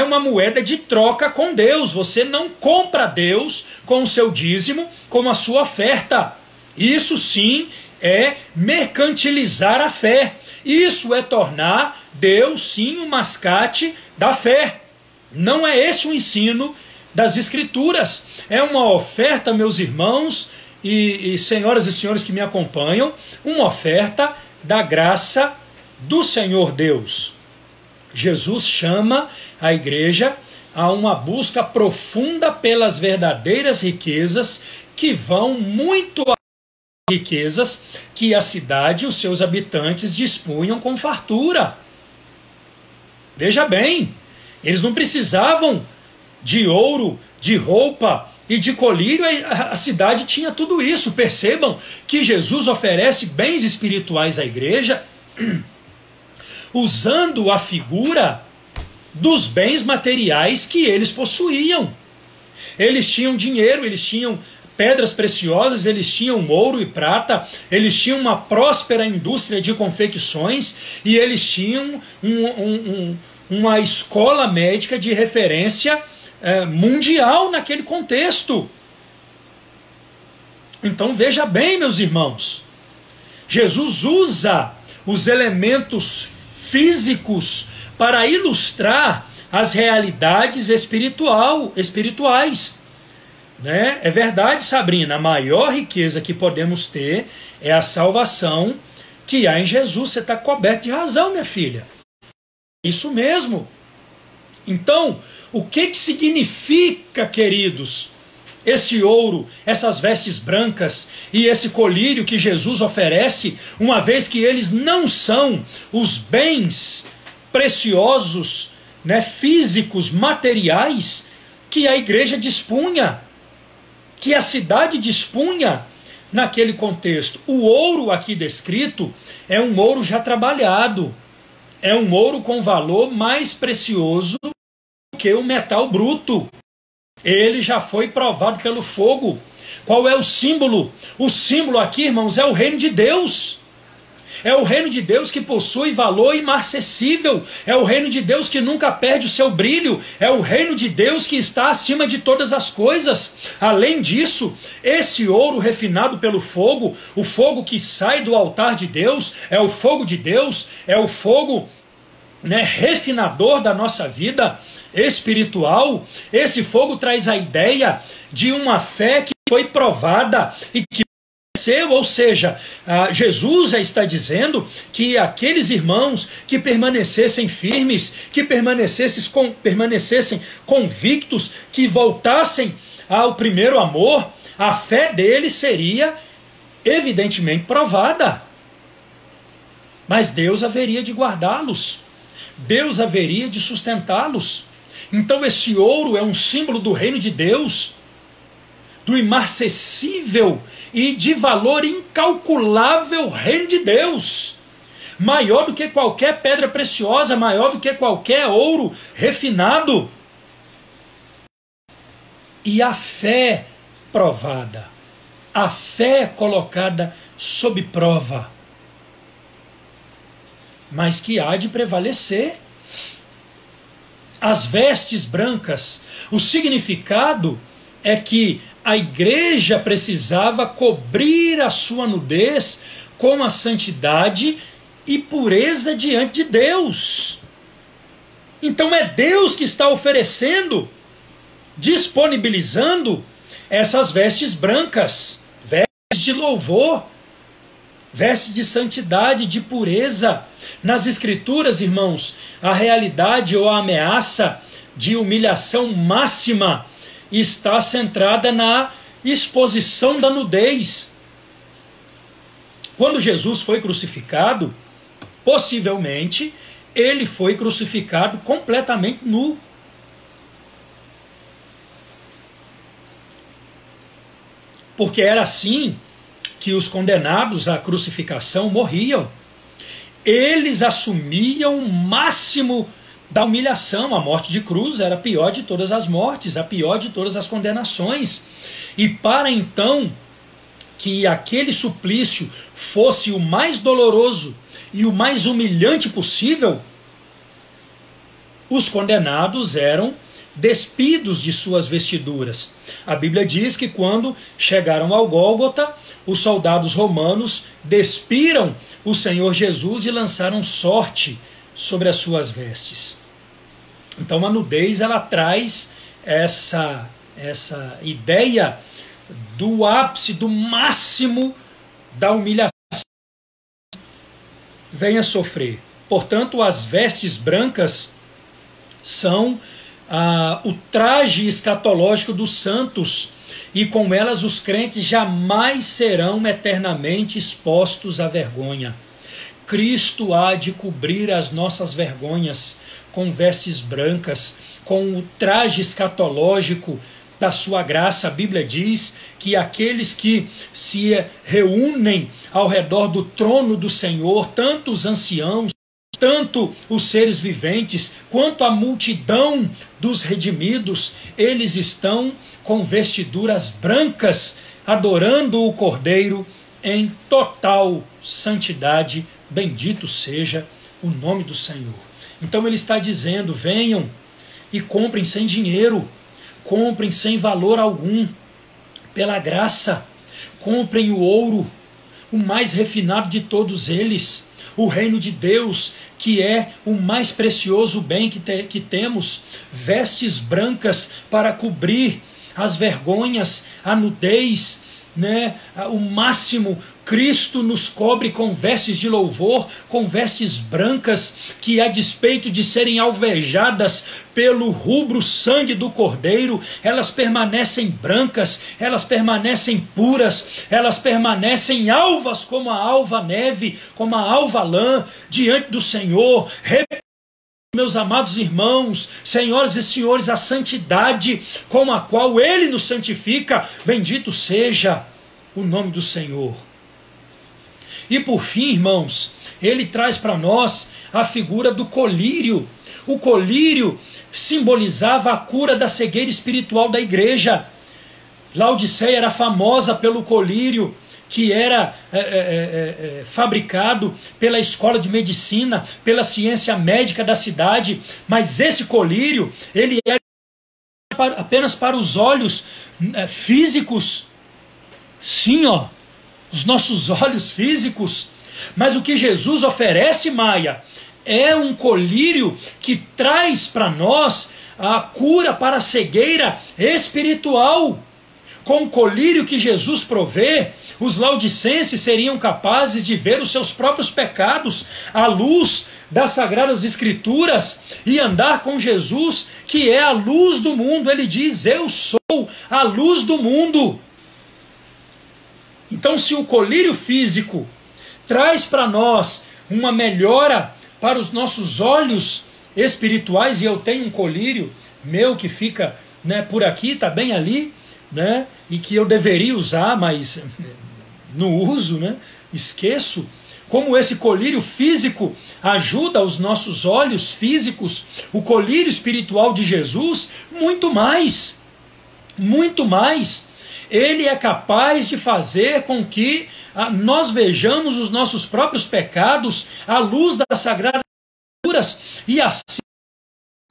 Speaker 1: uma moeda de troca com Deus. Você não compra Deus com o seu dízimo, com a sua oferta. Isso sim é mercantilizar a fé. Isso é tornar Deus sim o mascate da fé. Não é esse o ensino das Escrituras. É uma oferta, meus irmãos e senhoras e senhores que me acompanham, uma oferta da graça do Senhor Deus. Jesus chama a igreja a uma busca profunda pelas verdadeiras riquezas que vão muito além das riquezas que a cidade e os seus habitantes dispunham com fartura. Veja bem, eles não precisavam de ouro, de roupa e de colírio, a cidade tinha tudo isso. Percebam que Jesus oferece bens espirituais à igreja usando a figura dos bens materiais que eles possuíam. Eles tinham dinheiro, eles tinham pedras preciosas, eles tinham ouro e prata, eles tinham uma próspera indústria de confecções e eles tinham uma escola médica de referência mundial naquele contexto. Então veja bem, meus irmãos, Jesus usa os elementos físicos para ilustrar as realidades espirituais. Né? É verdade, Sabrina, a maior riqueza que podemos ter é a salvação que há em Jesus. Você está coberto de razão, minha filha. Isso mesmo. Então, o que significa, queridos, esse ouro, essas vestes brancas e esse colírio que Jesus oferece, uma vez que eles não são os bens preciosos, né, físicos, materiais, que a igreja dispunha, que a cidade dispunha naquele contexto. O ouro aqui descrito é um ouro já trabalhado, é um ouro com valor mais precioso do que o metal bruto. Ele já foi provado pelo fogo. Qual é o símbolo? O símbolo aqui, irmãos, é o reino de Deus. É o reino de Deus que possui valor imarcessível. É o reino de Deus que nunca perde o seu brilho. É o reino de Deus que está acima de todas as coisas. Além disso, esse ouro refinado pelo fogo, o fogo que sai do altar de Deus, é o fogo de Deus, é o fogo, né, refinador da nossa vida espiritual. Esse fogo traz a ideia de uma fé que foi provada e que venceu, ou seja, Jesus já está dizendo que aqueles irmãos que permanecessem firmes, que permanecessem convictos, que voltassem ao primeiro amor, a fé deles seria evidentemente provada. Mas Deus haveria de guardá-los, Deus haveria de sustentá-los. Então esse ouro é um símbolo do reino de Deus, do imarcessível e de valor incalculável reino de Deus, maior do que qualquer pedra preciosa, maior do que qualquer ouro refinado. E a fé provada, a fé colocada sob prova, mas que há de prevalecer. As vestes brancas, o significado é que a igreja precisava cobrir a sua nudez com a santidade e pureza diante de Deus. Então é Deus que está oferecendo, disponibilizando essas vestes brancas, vestes de louvor, vestes de santidade, de pureza. Nas Escrituras, irmãos, a realidade ou a ameaça de humilhação máxima está centrada na exposição da nudez. Quando Jesus foi crucificado, possivelmente ele foi crucificado completamente nu. Porque era assim que os condenados à crucificação morriam. Eles assumiam o máximo da humilhação. A morte de cruz era a pior de todas as mortes, a pior de todas as condenações. E para então que aquele suplício fosse o mais doloroso e o mais humilhante possível, os condenados eram despidos de suas vestiduras. A Bíblia diz que quando chegaram ao Gólgota, os soldados romanos despiram o Senhor Jesus e lançaram sorte sobre as suas vestes. Então a nudez, ela traz essa ideia do ápice, do máximo da humilhação. Venha sofrer. Portanto, as vestes brancas são o traje escatológico dos santos, e com elas os crentes jamais serão eternamente expostos à vergonha. Cristo há de cobrir as nossas vergonhas com vestes brancas, com o traje escatológico da sua graça. A Bíblia diz que aqueles que se reúnem ao redor do trono do Senhor, tanto os anciãos, tanto os seres viventes, quanto a multidão dos redimidos, eles estão com vestiduras brancas, adorando o Cordeiro em total santidade. Bendito seja o nome do Senhor. Então ele está dizendo: venham e comprem sem dinheiro, comprem sem valor algum, pela graça, comprem o ouro, o mais refinado de todos eles, o reino de Deus, que é o mais precioso bem que temos, vestes brancas para cobrir as vergonhas, a nudez, né? O máximo. Cristo nos cobre com vestes de louvor, com vestes brancas, que a despeito de serem alvejadas pelo rubro sangue do Cordeiro, elas permanecem brancas, elas permanecem puras, elas permanecem alvas como a alva neve, como a alva lã, diante do Senhor. Meus amados irmãos, senhoras e senhores, a santidade com a qual Ele nos santifica, bendito seja o nome do Senhor. E por fim, irmãos, ele traz para nós a figura do colírio. O colírio simbolizava a cura da cegueira espiritual da igreja. Laodiceia era famosa pelo colírio, que era fabricado pela escola de medicina, pela ciência médica da cidade. Mas esse colírio, ele era apenas para os olhos físicos. Sim, ó, os nossos olhos físicos. Mas o que Jesus oferece, Maia, é um colírio que traz para nós a cura para a cegueira espiritual. Com o colírio que Jesus provê, os laodicenses seriam capazes de ver os seus próprios pecados à luz das Sagradas Escrituras e andar com Jesus, que é a luz do mundo. Ele diz: eu sou a luz do mundo. Então, se o colírio físico traz para nós uma melhora para os nossos olhos espirituais, e eu tenho um colírio meu que fica, né, por aqui, está bem ali, né, e que eu deveria usar, mas não uso, né, esqueço. Como esse colírio físico ajuda os nossos olhos físicos, o colírio espiritual de Jesus, muito mais. Muito mais. Ele é capaz de fazer com que nós vejamos os nossos próprios pecados à luz das Sagradas Escrituras, e assim,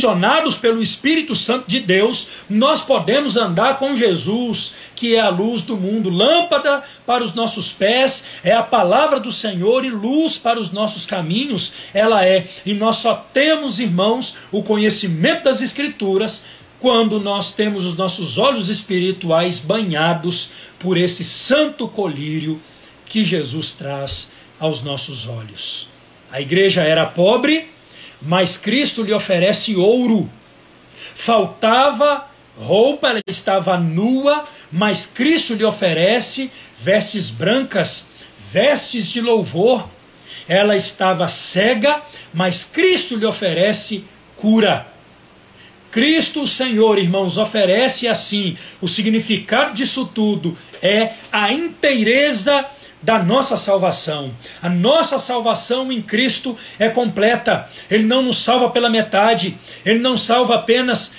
Speaker 1: funcionados pelo Espírito Santo de Deus, nós podemos andar com Jesus, que é a luz do mundo. Lâmpada para os nossos pés é a palavra do Senhor, e luz para os nossos caminhos ela é. E nós só temos, irmãos, o conhecimento das Escrituras quando nós temos os nossos olhos espirituais banhados por esse santo colírio que Jesus traz aos nossos olhos. A igreja era pobre, mas Cristo lhe oferece ouro. Faltava roupa, ela estava nua, mas Cristo lhe oferece vestes brancas, vestes de louvor. Ela estava cega, mas Cristo lhe oferece cura. Cristo, o Senhor, irmãos, oferece assim. O significado disso tudo é a inteireza da nossa salvação. A nossa salvação em Cristo é completa. Ele não nos salva pela metade. Ele não salva apenas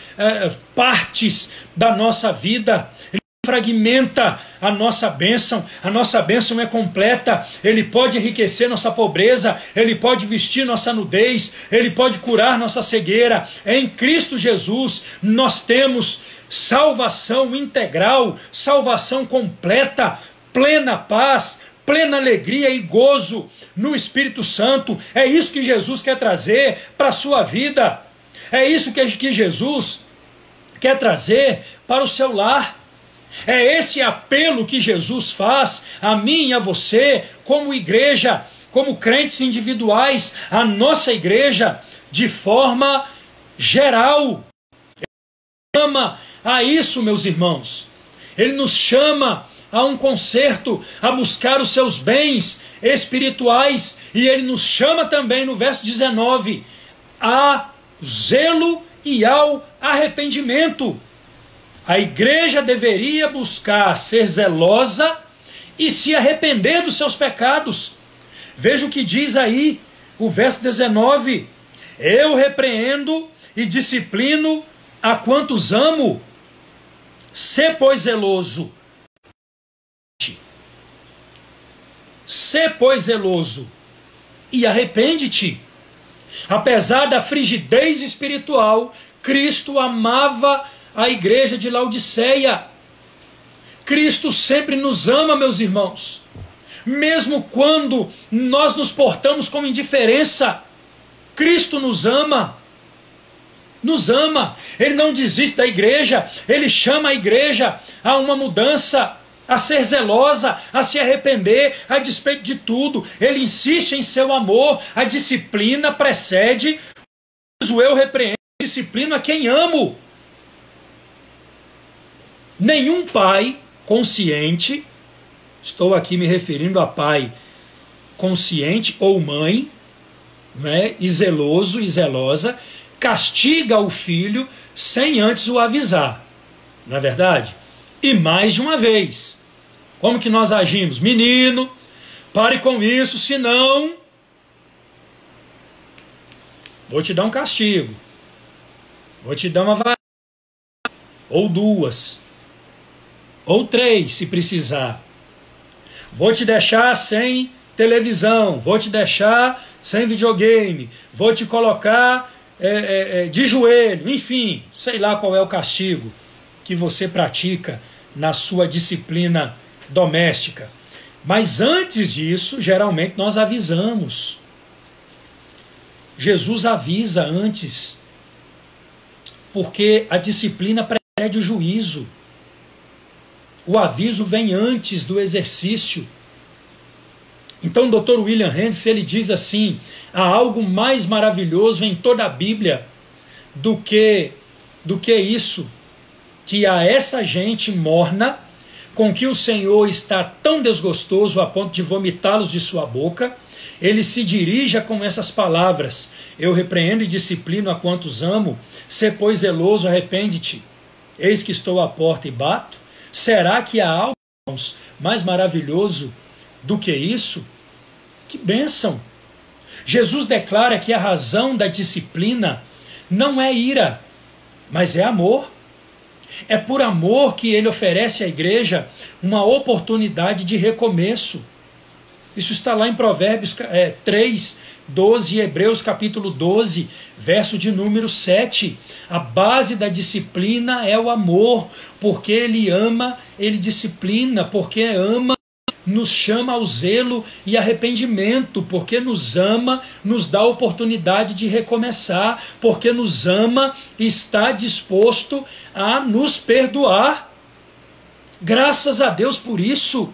Speaker 1: partes da nossa vida. Ele fragmenta a nossa bênção. A nossa bênção é completa. Ele pode enriquecer nossa pobreza. Ele pode vestir nossa nudez. Ele pode curar nossa cegueira. Em Cristo Jesus nós temos salvação integral, salvação completa, plena paz, plena alegria e gozo no Espírito Santo. É isso que Jesus quer trazer para a sua vida. É isso que Jesus quer trazer para o seu lar. É esse apelo que Jesus faz a mim e a você, como igreja, como crentes individuais, a nossa igreja, de forma geral. Ele chama a isso, meus irmãos. Ele nos chama a um conserto, a buscar os seus bens espirituais. E ele nos chama também, no verso 19, a zelo e ao arrependimento. A igreja deveria buscar ser zelosa e se arrepender dos seus pecados. Veja o que diz aí o verso 19. Eu repreendo e disciplino a quantos amo. Sê, pois, zeloso. Sê, pois, zeloso e arrepende-te. Apesar da frigidez espiritual, Cristo amava a igreja de Laodiceia. Cristo sempre nos ama, meus irmãos. Mesmo quando nós nos portamos com indiferença, Cristo nos ama. Nos ama. Ele não desiste da igreja. Ele chama a igreja a uma mudança, a ser zelosa, a se arrepender a despeito de tudo. Ele insiste em seu amor. A disciplina precede. Eu repreendo e disciplino a quem amo. Nenhum pai consciente, estou aqui me referindo a pai consciente ou mãe, né, e zeloso e zelosa, castiga o filho sem antes o avisar. Não é verdade? E mais de uma vez. Como que nós agimos? Menino, pare com isso, senão vou te dar um castigo. Vou te dar uma vara, ou duas, ou 3, se precisar. Vou te deixar sem televisão, vou te deixar sem videogame, vou te colocar de joelho, enfim, sei lá qual é o castigo que você pratica na sua disciplina doméstica. Mas antes disso, geralmente nós avisamos. Jesus avisa antes, porque a disciplina precede o juízo. O aviso vem antes do exercício. Então o Dr. William Hendricks, ele diz assim: há algo mais maravilhoso em toda a Bíblia do que isso, que a essa gente morna, com que o Senhor está tão desgostoso a ponto de vomitá-los de sua boca, ele se dirija com essas palavras: eu repreendo e disciplino a quantos amo, sê pois zeloso, arrepende-te, eis que estou à porta e bato. Será que há algo, irmãos, mais maravilhoso do que isso? Que bênção! Jesus declara que a razão da disciplina não é ira, mas é amor. É por amor que ele oferece à igreja uma oportunidade de recomeço. Isso está lá em Provérbios 3, 12 e Hebreus capítulo 12, verso de número 7. A base da disciplina é o amor, porque ele ama, ele disciplina, porque ama, nos chama ao zelo e arrependimento, porque nos ama, nos dá a oportunidade de recomeçar, porque nos ama e está disposto a nos perdoar. Graças a Deus por isso.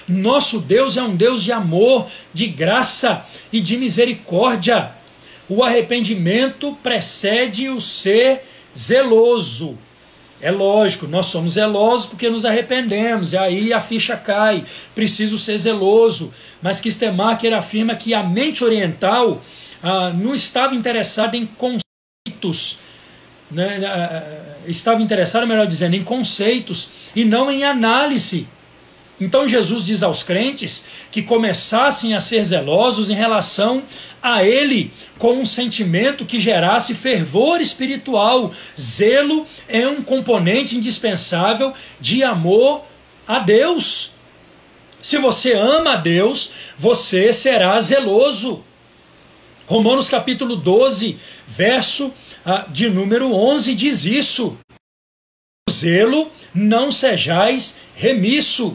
Speaker 1: Nosso Deus é um Deus de amor, de graça e de misericórdia. O arrependimento precede o ser zeloso. É lógico, nós somos zelosos porque nos arrependemos, e aí a ficha cai, preciso ser zeloso. Mas Kistemaker afirma que a mente oriental não estava interessada em conceitos, né? Estava interessada, melhor dizendo, em conceitos e não em análise. Então Jesus diz aos crentes que começassem a ser zelosos em relação a Ele, com um sentimento que gerasse fervor espiritual. Zelo é um componente indispensável de amor a Deus. Se você ama a Deus, você será zeloso. Romanos capítulo 12, verso de número 11 diz isso. Zelo, não sejais remissos.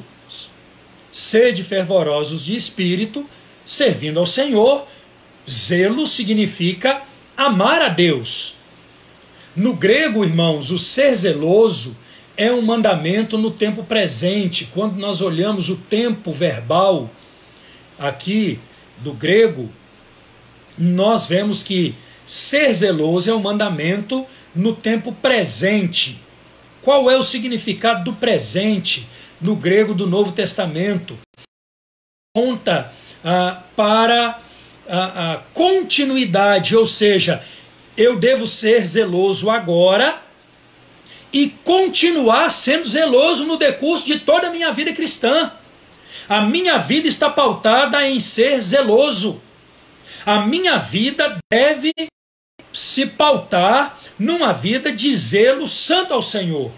Speaker 1: Sede fervorosos de espírito, servindo ao Senhor. Zelo significa amar a Deus. No grego, irmãos, o ser zeloso é um mandamento no tempo presente. Quando nós olhamos o tempo verbal aqui do grego, nós vemos que ser zeloso é um mandamento no tempo presente. Qual é o significado do presente no grego do Novo Testamento? Conta para a continuidade, ou seja, eu devo ser zeloso agora e continuar sendo zeloso no decurso de toda a minha vida cristã. A minha vida está pautada em ser zeloso. A minha vida deve se pautar numa vida de zelo santo ao Senhor.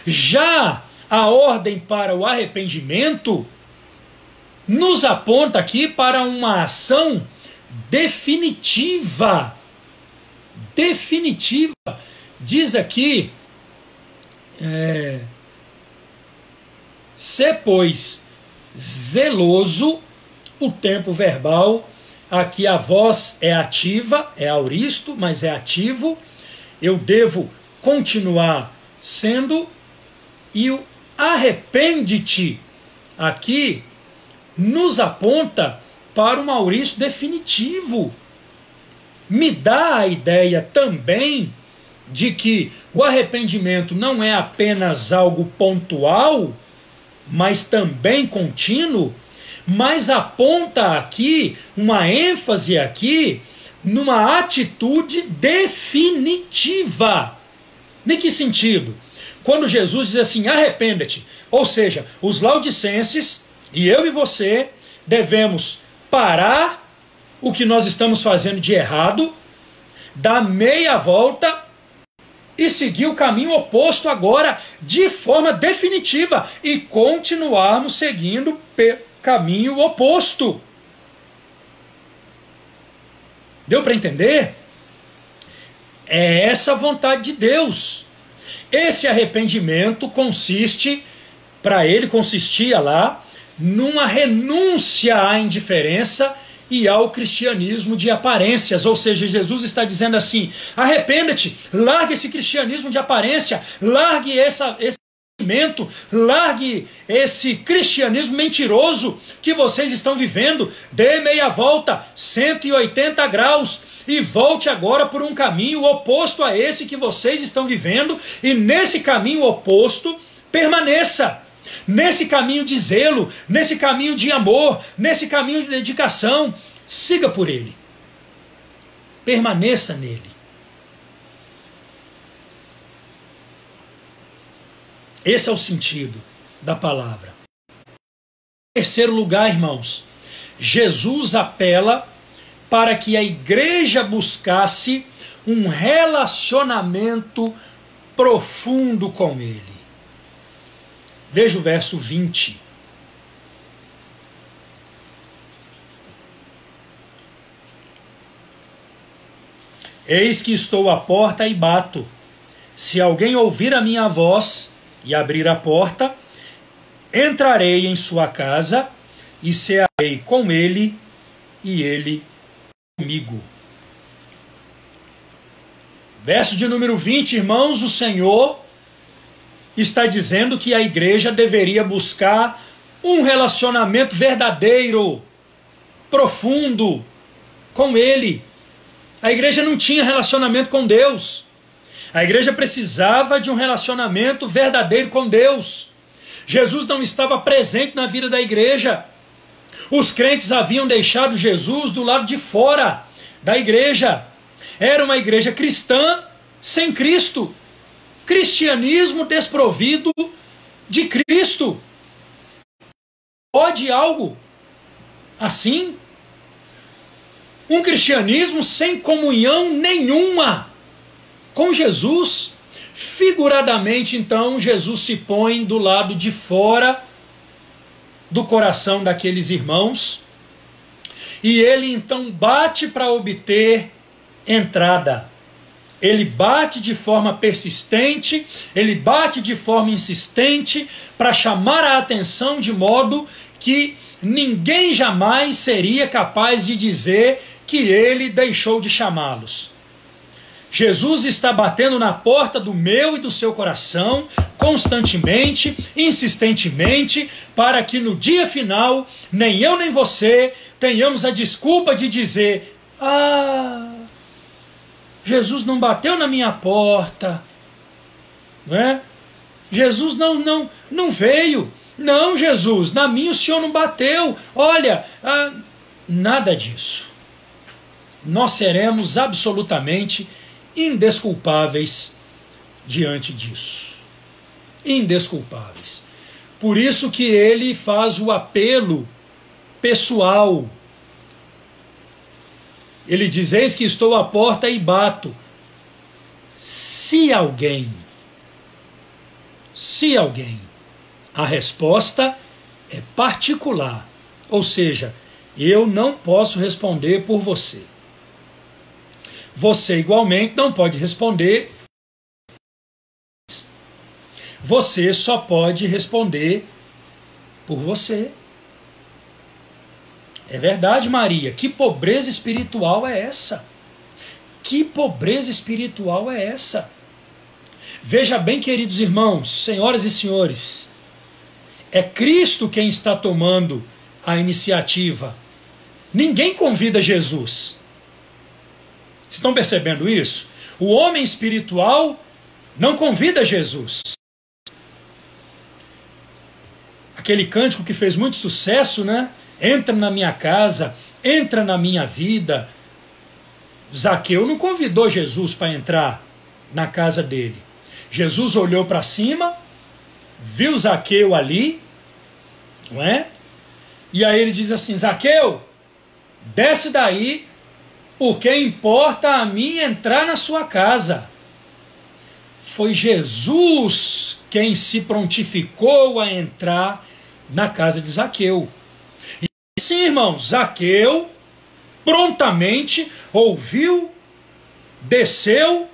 Speaker 1: Já a ordem para o arrependimento nos aponta aqui para uma ação definitiva. Definitiva. Diz aqui, ser, pois, zeloso, o tempo verbal, aqui a voz é ativa, é auristo, mas é ativo. Eu devo continuar sendo, e o arrepende-te aqui nos aponta para um auristo definitivo. Me dá a ideia também de que o arrependimento não é apenas algo pontual, mas também contínuo, mas aponta aqui uma ênfase aqui numa atitude definitiva. Em que sentido? Quando Jesus diz assim, arrependa-te, ou seja, os laodicenses e eu e você devemos parar o que nós estamos fazendo de errado, dar meia volta e seguir o caminho oposto agora de forma definitiva e continuarmos seguindo pelo caminho oposto. Deu para entender? É essa a vontade de Deus. Esse arrependimento consistia lá numa renúncia à indiferença e ao cristianismo de aparências. Ou seja, Jesus está dizendo assim, arrependa-te, largue esse cristianismo de aparência, largue esse movimento, largue esse cristianismo mentiroso que vocês estão vivendo, dê meia volta, 180 graus, e volte agora por um caminho oposto a esse que vocês estão vivendo, e nesse caminho oposto permaneça. Nesse caminho de zelo, nesse caminho de amor, nesse caminho de dedicação, siga por ele. Permaneça nele. Esse é o sentido da palavra. Em terceiro lugar, irmãos, Jesus apela para que a igreja buscasse um relacionamento profundo com ele. Veja o verso 20. Eis que estou à porta e bato. Se alguém ouvir a minha voz e abrir a porta, entrarei em sua casa e cearei com ele e ele comigo. Verso de número 20, irmãos, o Senhor está dizendo que a igreja deveria buscar um relacionamento verdadeiro, profundo com ele. A igreja não tinha relacionamento com Deus. A igreja precisava de um relacionamento verdadeiro com Deus. Jesus não estava presente na vida da igreja. Os crentes haviam deixado Jesus do lado de fora da igreja. Era uma igreja cristã sem Cristo. Cristianismo desprovido de Cristo. Pode algo assim? Um cristianismo sem comunhão nenhuma com Jesus. Figuradamente, então, Jesus se põe do lado de fora do coração daqueles irmãos e ele então bate para obter entrada. Ele bate de forma persistente, ele bate de forma insistente para chamar a atenção de modo que ninguém jamais seria capaz de dizer que ele deixou de chamá-los. Jesus está batendo na porta do meu e do seu coração, constantemente, insistentemente, para que no dia final, nem eu nem você tenhamos a desculpa de dizer: ah, Jesus não bateu na minha porta, não é? Jesus não veio. Não, Jesus, na minha o Senhor não bateu. Olha, nada disso. Nós seremos absolutamente indesculpáveis diante disso. Indesculpáveis. Por isso que ele faz o apelo pessoal. Ele diz: eis que estou à porta e bato. Se alguém, a resposta é particular. Ou seja, eu não posso responder por você. Você igualmente não pode responder. Você só pode responder por você. É verdade, Maria. Que pobreza espiritual é essa? Que pobreza espiritual é essa? Veja bem, queridos irmãos, senhoras e senhores, é Cristo quem está tomando a iniciativa. Ninguém convida Jesus. Estão percebendo isso? O homem espiritual não convida Jesus. Aquele cântico que fez muito sucesso, né? Entra na minha casa, entra na minha vida. Zaqueu não convidou Jesus para entrar na casa dele. Jesus olhou para cima, viu Zaqueu ali, não é? E aí ele diz assim: Zaqueu, desce daí, porque importa a mim entrar na sua casa. Foi Jesus quem se prontificou a entrar na casa de Zaqueu. E sim, irmãos, Zaqueu prontamente ouviu, desceu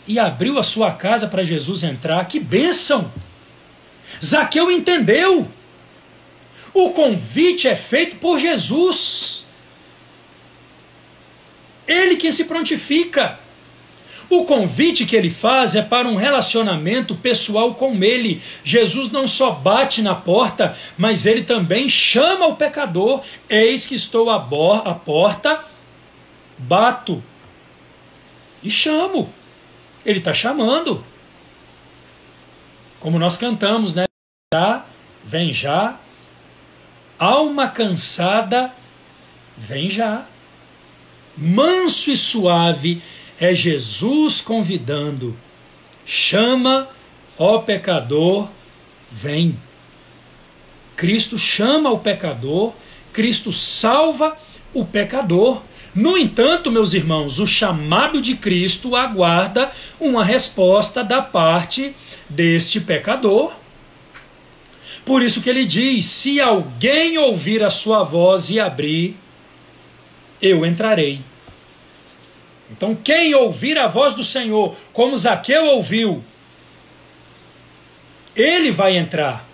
Speaker 1: e abriu a sua casa para Jesus entrar. Que bênção! Zaqueu entendeu. O convite é feito por Jesus. Ele que se prontifica. O convite que ele faz é para um relacionamento pessoal com ele. Jesus não só bate na porta, mas ele também chama o pecador. Eis que estou à porta, bato e chamo. Ele está chamando. Como nós cantamos, né? Vem já. Alma cansada, vem já. Manso e suave é Jesus convidando. Chama, ó pecador, vem. Cristo chama o pecador, Cristo salva o pecador. No entanto, meus irmãos, o chamado de Cristo aguarda uma resposta da parte deste pecador. Por isso que ele diz: se alguém ouvir a sua voz e abrir, eu entrarei. Então quem ouvir a voz do Senhor, como Zaqueu ouviu, ele vai entrar.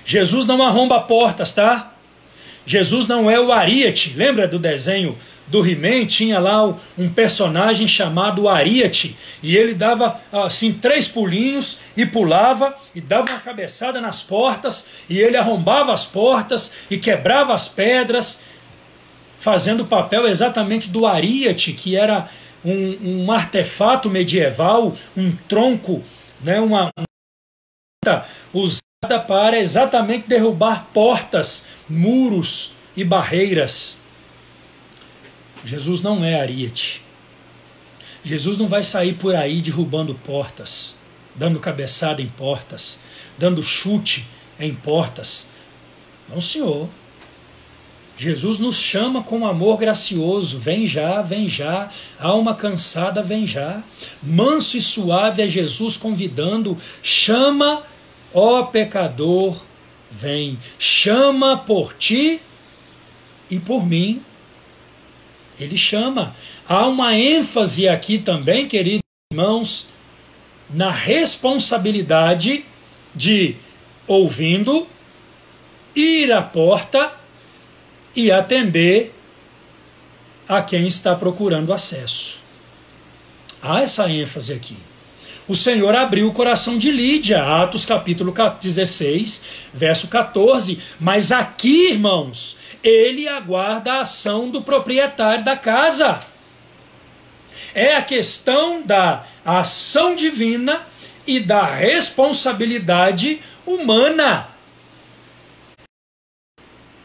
Speaker 1: Jesus não arromba portas, tá? Jesus não é o Ariete. Lembra do desenho do He-Man? Tinha lá um personagem chamado Ariete, e ele dava assim 3 pulinhos e pulava e dava uma cabeçada nas portas, e ele arrombava as portas e quebrava as pedras, fazendo o papel exatamente do Ariete, que era um artefato medieval, um tronco, né, uma usada para exatamente derrubar portas, muros e barreiras. Jesus não é ariete. Jesus não vai sair por aí derrubando portas, dando cabeçada em portas, dando chute em portas. Não, senhor. Jesus nos chama com amor gracioso. Vem já, alma cansada, vem já. Manso e suave é Jesus convidando. Chama, ó pecador, vem. Chama por ti e por mim. Ele chama. Há uma ênfase aqui também, queridos irmãos, na responsabilidade de, ouvindo, ir à porta e atender a quem está procurando acesso. Há essa ênfase aqui. O Senhor abriu o coração de Lídia, Atos capítulo 16, verso 14. Mas aqui, irmãos, ele aguarda a ação do proprietário da casa. É a questão da ação divina e da responsabilidade humana,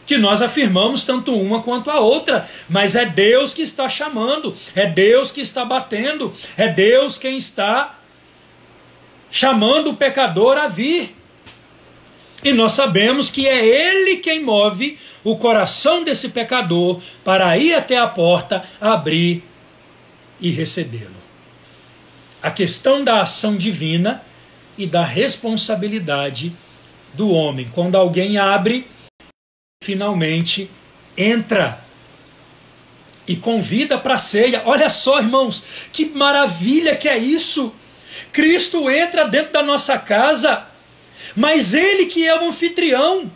Speaker 1: que nós afirmamos tanto uma quanto a outra, mas é Deus que está chamando, é Deus que está batendo, é Deus quem está chamando o pecador a vir. E nós sabemos que é Ele quem move o coração desse pecador para ir até a porta, abrir e recebê-lo. A questão da ação divina e da responsabilidade do homem. Quando alguém abre, finalmente entra e convida para a ceia. Olha só, irmãos, que maravilha que é isso! Cristo entra dentro da nossa casa, mas Ele que é o anfitrião.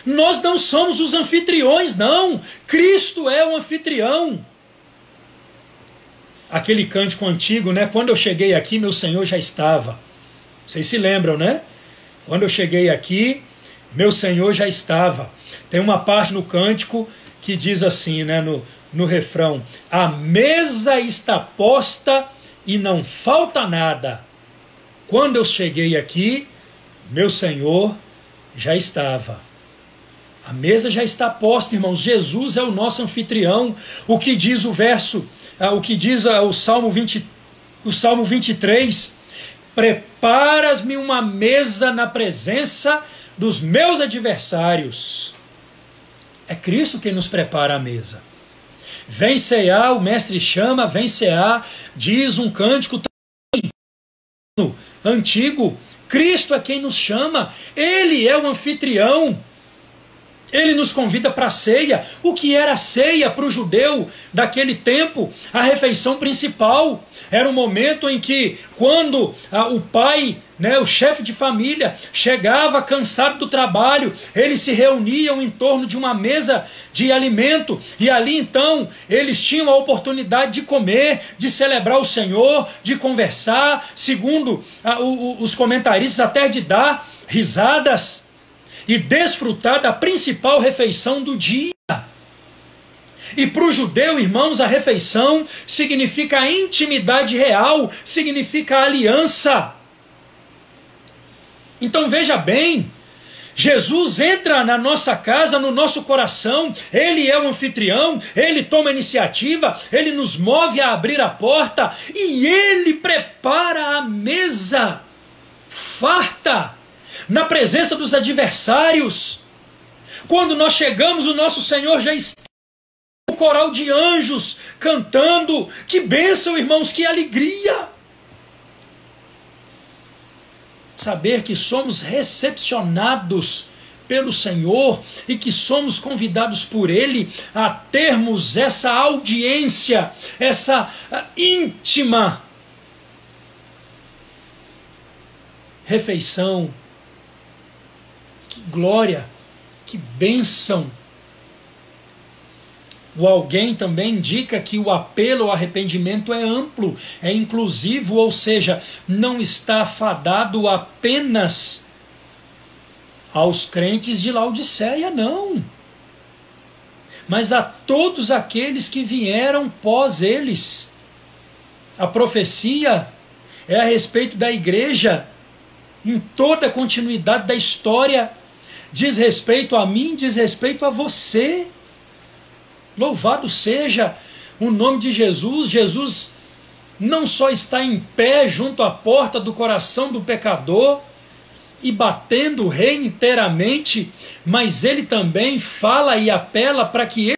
Speaker 1: Nós não somos os anfitriões, não. Cristo é o anfitrião. Aquele cântico antigo, né? Quando eu cheguei aqui, meu Senhor já estava. Vocês se lembram, né? Quando eu cheguei aqui, meu Senhor já estava. Tem uma parte no cântico que diz assim, né? No refrão: a mesa está posta e não falta nada. Quando eu cheguei aqui, meu Senhor já estava. A mesa já está posta, irmãos. Jesus é o nosso anfitrião. O que diz o verso, o que diz o Salmo 23, preparas-me uma mesa na presença dos meus adversários. É Cristo quem nos prepara a mesa. Vem cear, o mestre chama, vem cear, diz um cântico antigo. Cristo é quem nos chama, Ele é o anfitrião. Ele nos convida para a ceia. O que era a ceia para o judeu daquele tempo? A refeição principal. Era um momento em que, quando o pai, né, o chefe de família, chegava cansado do trabalho, eles se reuniam em torno de uma mesa de alimento, e ali então eles tinham a oportunidade de comer, de celebrar o Senhor, de conversar, segundo os comentaristas, até de dar risadas e desfrutar da principal refeição do dia. E para o judeu, irmãos, a refeição significa a intimidade real, significa a aliança. Então veja bem, Jesus entra na nossa casa, no nosso coração, Ele é o anfitrião, Ele toma a iniciativa, Ele nos move a abrir a porta e Ele prepara a mesa farta, na presença dos adversários. Quando nós chegamos, o nosso Senhor já está, o coral de anjos cantando. Que bênção, irmãos, que alegria! Saber que somos recepcionados pelo Senhor e que somos convidados por Ele a termos essa audiência, essa íntima refeição. Que glória, que bênção. O alguém também indica que o apelo ao arrependimento é amplo, é inclusivo, ou seja, não está fadado apenas aos crentes de Laodiceia, não. Mas a todos aqueles que vieram pós eles. A profecia é a respeito da igreja em toda a continuidade da história. Diz respeito a mim, diz respeito a você. Louvado seja o nome de Jesus. Jesus não só está em pé junto à porta do coração do pecador e batendo o rei inteiramente, mas ele também fala e apela para que ele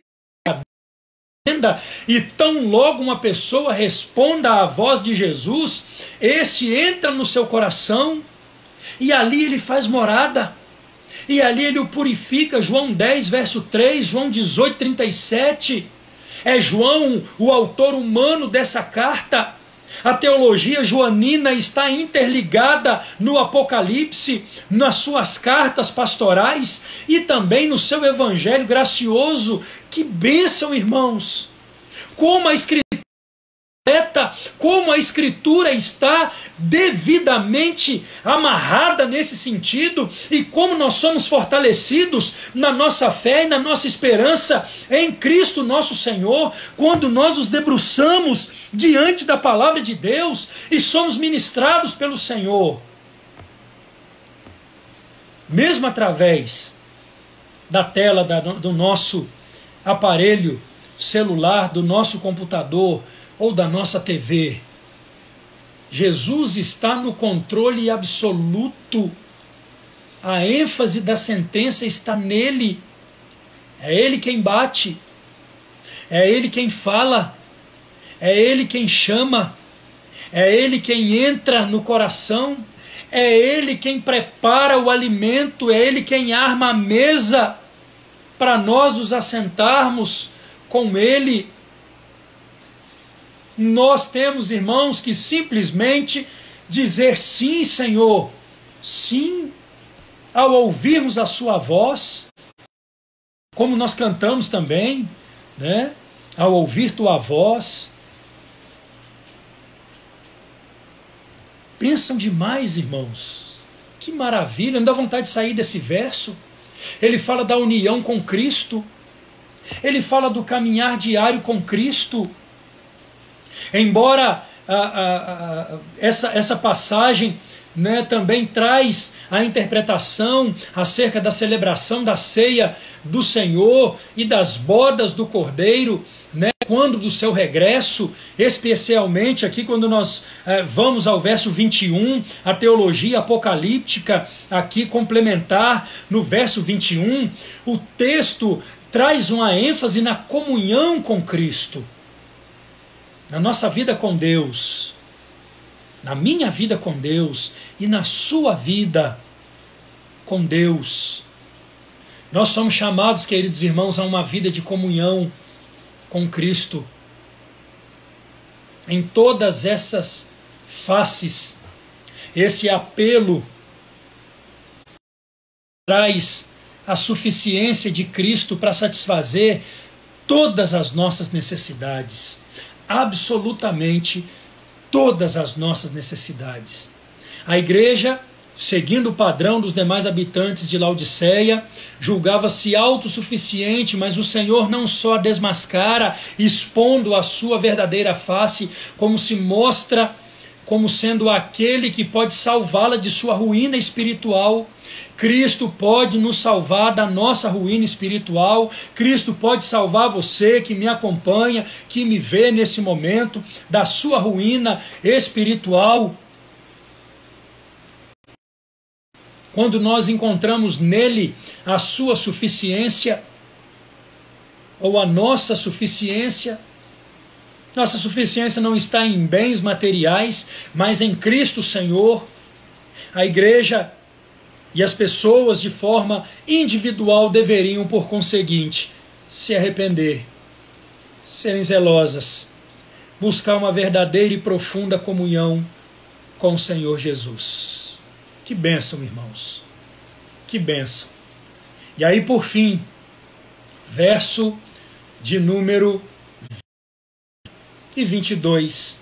Speaker 1: atenda, e tão logo uma pessoa responda à voz de Jesus, este entra no seu coração e ali ele faz morada. E ali ele o purifica. João 10, verso 3, João 18, 37. É João o autor humano dessa carta. A teologia joanina está interligada no Apocalipse, nas suas cartas pastorais e também no seu evangelho gracioso. Que bênção, irmãos! Como a Escritura está devidamente amarrada nesse sentido, e como nós somos fortalecidos na nossa fé e na nossa esperança em Cristo nosso Senhor, quando nós nos debruçamos diante da palavra de Deus e somos ministrados pelo Senhor. Mesmo através da tela do nosso aparelho celular, do nosso computador ou da nossa TV, Jesus está no controle absoluto. A ênfase da sentença está nele. É ele quem bate, é ele quem fala, é ele quem chama, é ele quem entra no coração, é ele quem prepara o alimento, é ele quem arma a mesa para nós nos assentarmos com ele. Nós temos, irmãos, que simplesmente dizer sim, Senhor, sim, ao ouvirmos a sua voz, como nós cantamos também, né? Ao ouvir tua voz. Pensam demais, irmãos. Que maravilha, não dá vontade de sair desse verso. Ele fala da união com Cristo, ele fala do caminhar diário com Cristo. Embora essa passagem, né, também traz a interpretação acerca da celebração da ceia do Senhor e das bodas do Cordeiro, né, quando do seu regresso, especialmente aqui quando nós vamos ao verso 21, a teologia apocalíptica aqui complementar no verso 21, o texto traz uma ênfase na comunhão com Cristo. Na nossa vida com Deus, na minha vida com Deus e na sua vida com Deus. Nós somos chamados, queridos irmãos, a uma vida de comunhão com Cristo. Em todas essas faces, esse apelo traz a suficiência de Cristo para satisfazer todas as nossas necessidades. Absolutamente todas as nossas necessidades. A igreja, seguindo o padrão dos demais habitantes de Laodiceia, julgava-se autossuficiente, mas o Senhor não só a desmascara, expondo a sua verdadeira face, como se mostra como sendo aquele que pode salvá-la de sua ruína espiritual. Cristo pode nos salvar da nossa ruína espiritual. Cristo pode salvar você que me acompanha, que me vê nesse momento, da sua ruína espiritual. Quando nós encontramos nele a sua suficiência, ou a nossa suficiência não está em bens materiais, mas em Cristo Senhor. A igreja e as pessoas de forma individual deveriam, por conseguinte, se arrepender, serem zelosas, buscar uma verdadeira e profunda comunhão com o Senhor Jesus. Que bênção, irmãos, que bênção. E aí, por fim, verso de número 22,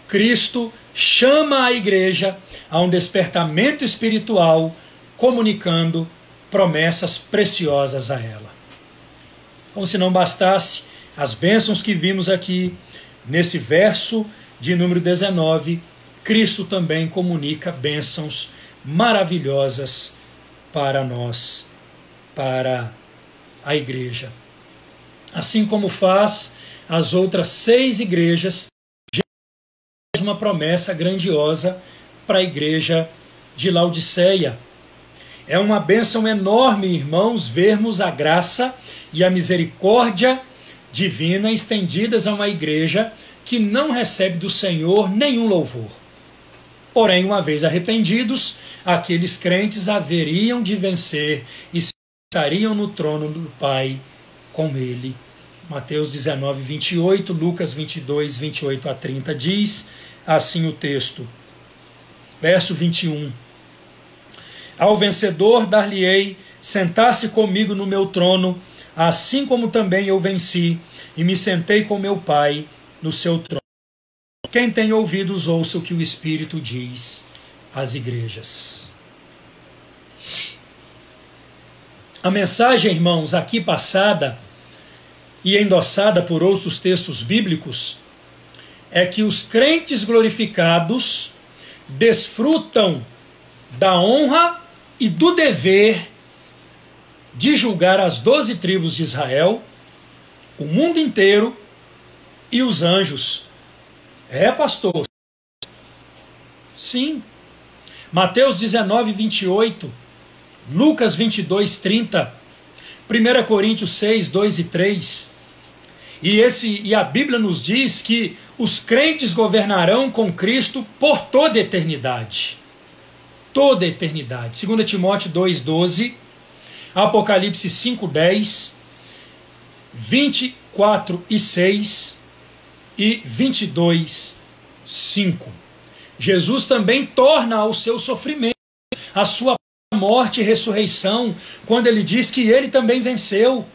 Speaker 1: Cristo chama a igreja a um despertamento espiritual, comunicando promessas preciosas a ela. Como se não bastasse as bênçãos que vimos aqui nesse verso de número 19, Cristo também comunica bênçãos maravilhosas para nós, para a igreja. Assim como faz as outras 6 igrejas, Jesus faz uma promessa grandiosa para a igreja de Laodiceia. É uma bênção enorme, irmãos, vermos a graça e a misericórdia divina estendidas a uma igreja que não recebe do Senhor nenhum louvor. Porém, uma vez arrependidos, aqueles crentes haveriam de vencer e se sentariam no trono do Pai com ele. Mateus 19, 28, Lucas 22, 28 a 30 diz assim o texto. Verso 21. Ao vencedor dar-lhe-ei sentar-se comigo no meu trono, assim como também eu venci e me sentei com meu Pai no seu trono. Quem tem ouvidos, ouça o que o Espírito diz às igrejas. A mensagem, irmãos, aqui passada e endossada por outros textos bíblicos é que os crentes glorificados desfrutam da honra e do dever de julgar as 12 tribos de Israel, o mundo inteiro e os anjos. É, pastor? Sim. Mateus 19, 28, Lucas 22, 30, 1 Coríntios 6, 2 e 3. E a Bíblia nos diz que os crentes governarão com Cristo por toda a eternidade. Toda a eternidade. 2 Timóteo 2, 12, Apocalipse 5, 10, 24 e 6 e 22, 5. Jesus também torna ao seu sofrimento a sua morte e ressurreição, quando ele diz que ele também venceu,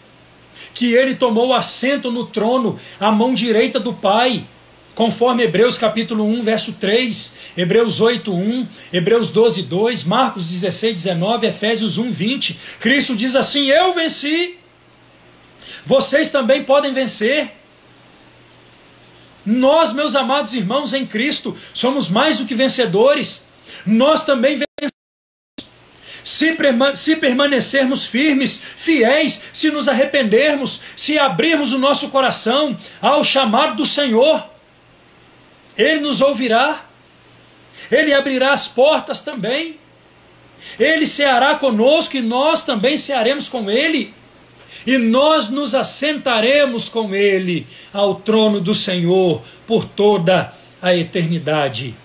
Speaker 1: que ele tomou assento no trono, à mão direita do Pai, conforme Hebreus capítulo 1, verso 3, Hebreus 8, 1, Hebreus 12, 2, Marcos 16, 19, Efésios 1, 20. Cristo diz assim: eu venci, vocês também podem vencer. Nós, meus amados irmãos em Cristo, somos mais do que vencedores. Nós também vencemos. Se permanecermos firmes, fiéis, se nos arrependermos, se abrirmos o nosso coração ao chamado do Senhor, Ele nos ouvirá, Ele abrirá as portas também, Ele ceará conosco e nós também cearemos com Ele, e nós nos assentaremos com Ele ao trono do Senhor por toda a eternidade.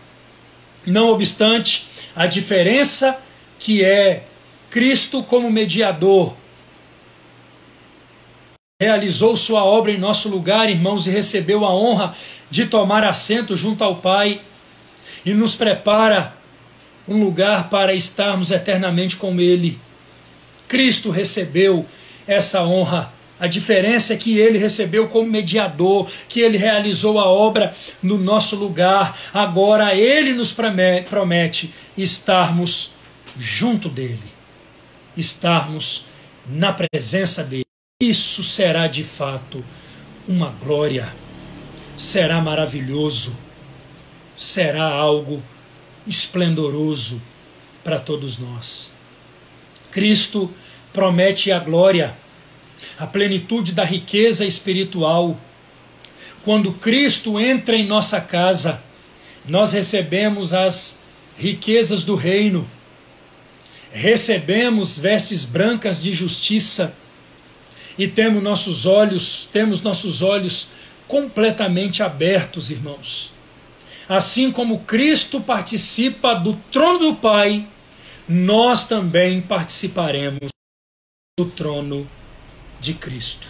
Speaker 1: Não obstante, a diferença que é Cristo como mediador realizou sua obra em nosso lugar, irmãos, e recebeu a honra de tomar assento junto ao Pai e nos prepara um lugar para estarmos eternamente com Ele. Cristo recebeu essa honra. A diferença é que Ele recebeu como mediador, que Ele realizou a obra no nosso lugar. Agora Ele nos promete estarmos junto dEle, estarmos na presença dEle. Isso será de fato uma glória, será maravilhoso, será algo esplendoroso para todos nós. Cristo promete a glória, a plenitude da riqueza espiritual. Quando Cristo entra em nossa casa, nós recebemos as riquezas do reino, recebemos vestes brancas de justiça e temos nossos olhos completamente abertos, irmãos. Assim como Cristo participa do trono do Pai, nós também participaremos do trono de Cristo.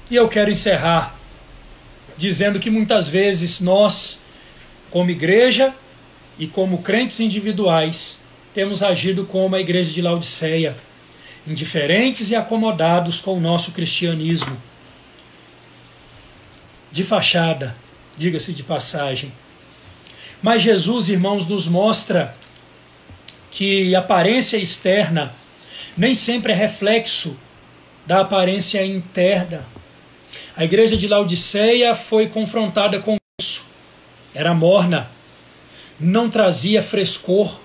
Speaker 1: E eu quero encerrar dizendo que muitas vezes nós, como igreja e como crentes individuais, temos agido como a igreja de Laodiceia, indiferentes e acomodados com o nosso cristianismo. De fachada, diga-se de passagem. Mas Jesus, irmãos, nos mostra que a aparência externa nem sempre é reflexo da aparência interna. A igreja de Laodiceia foi confrontada com isso. era morna, não trazia frescor,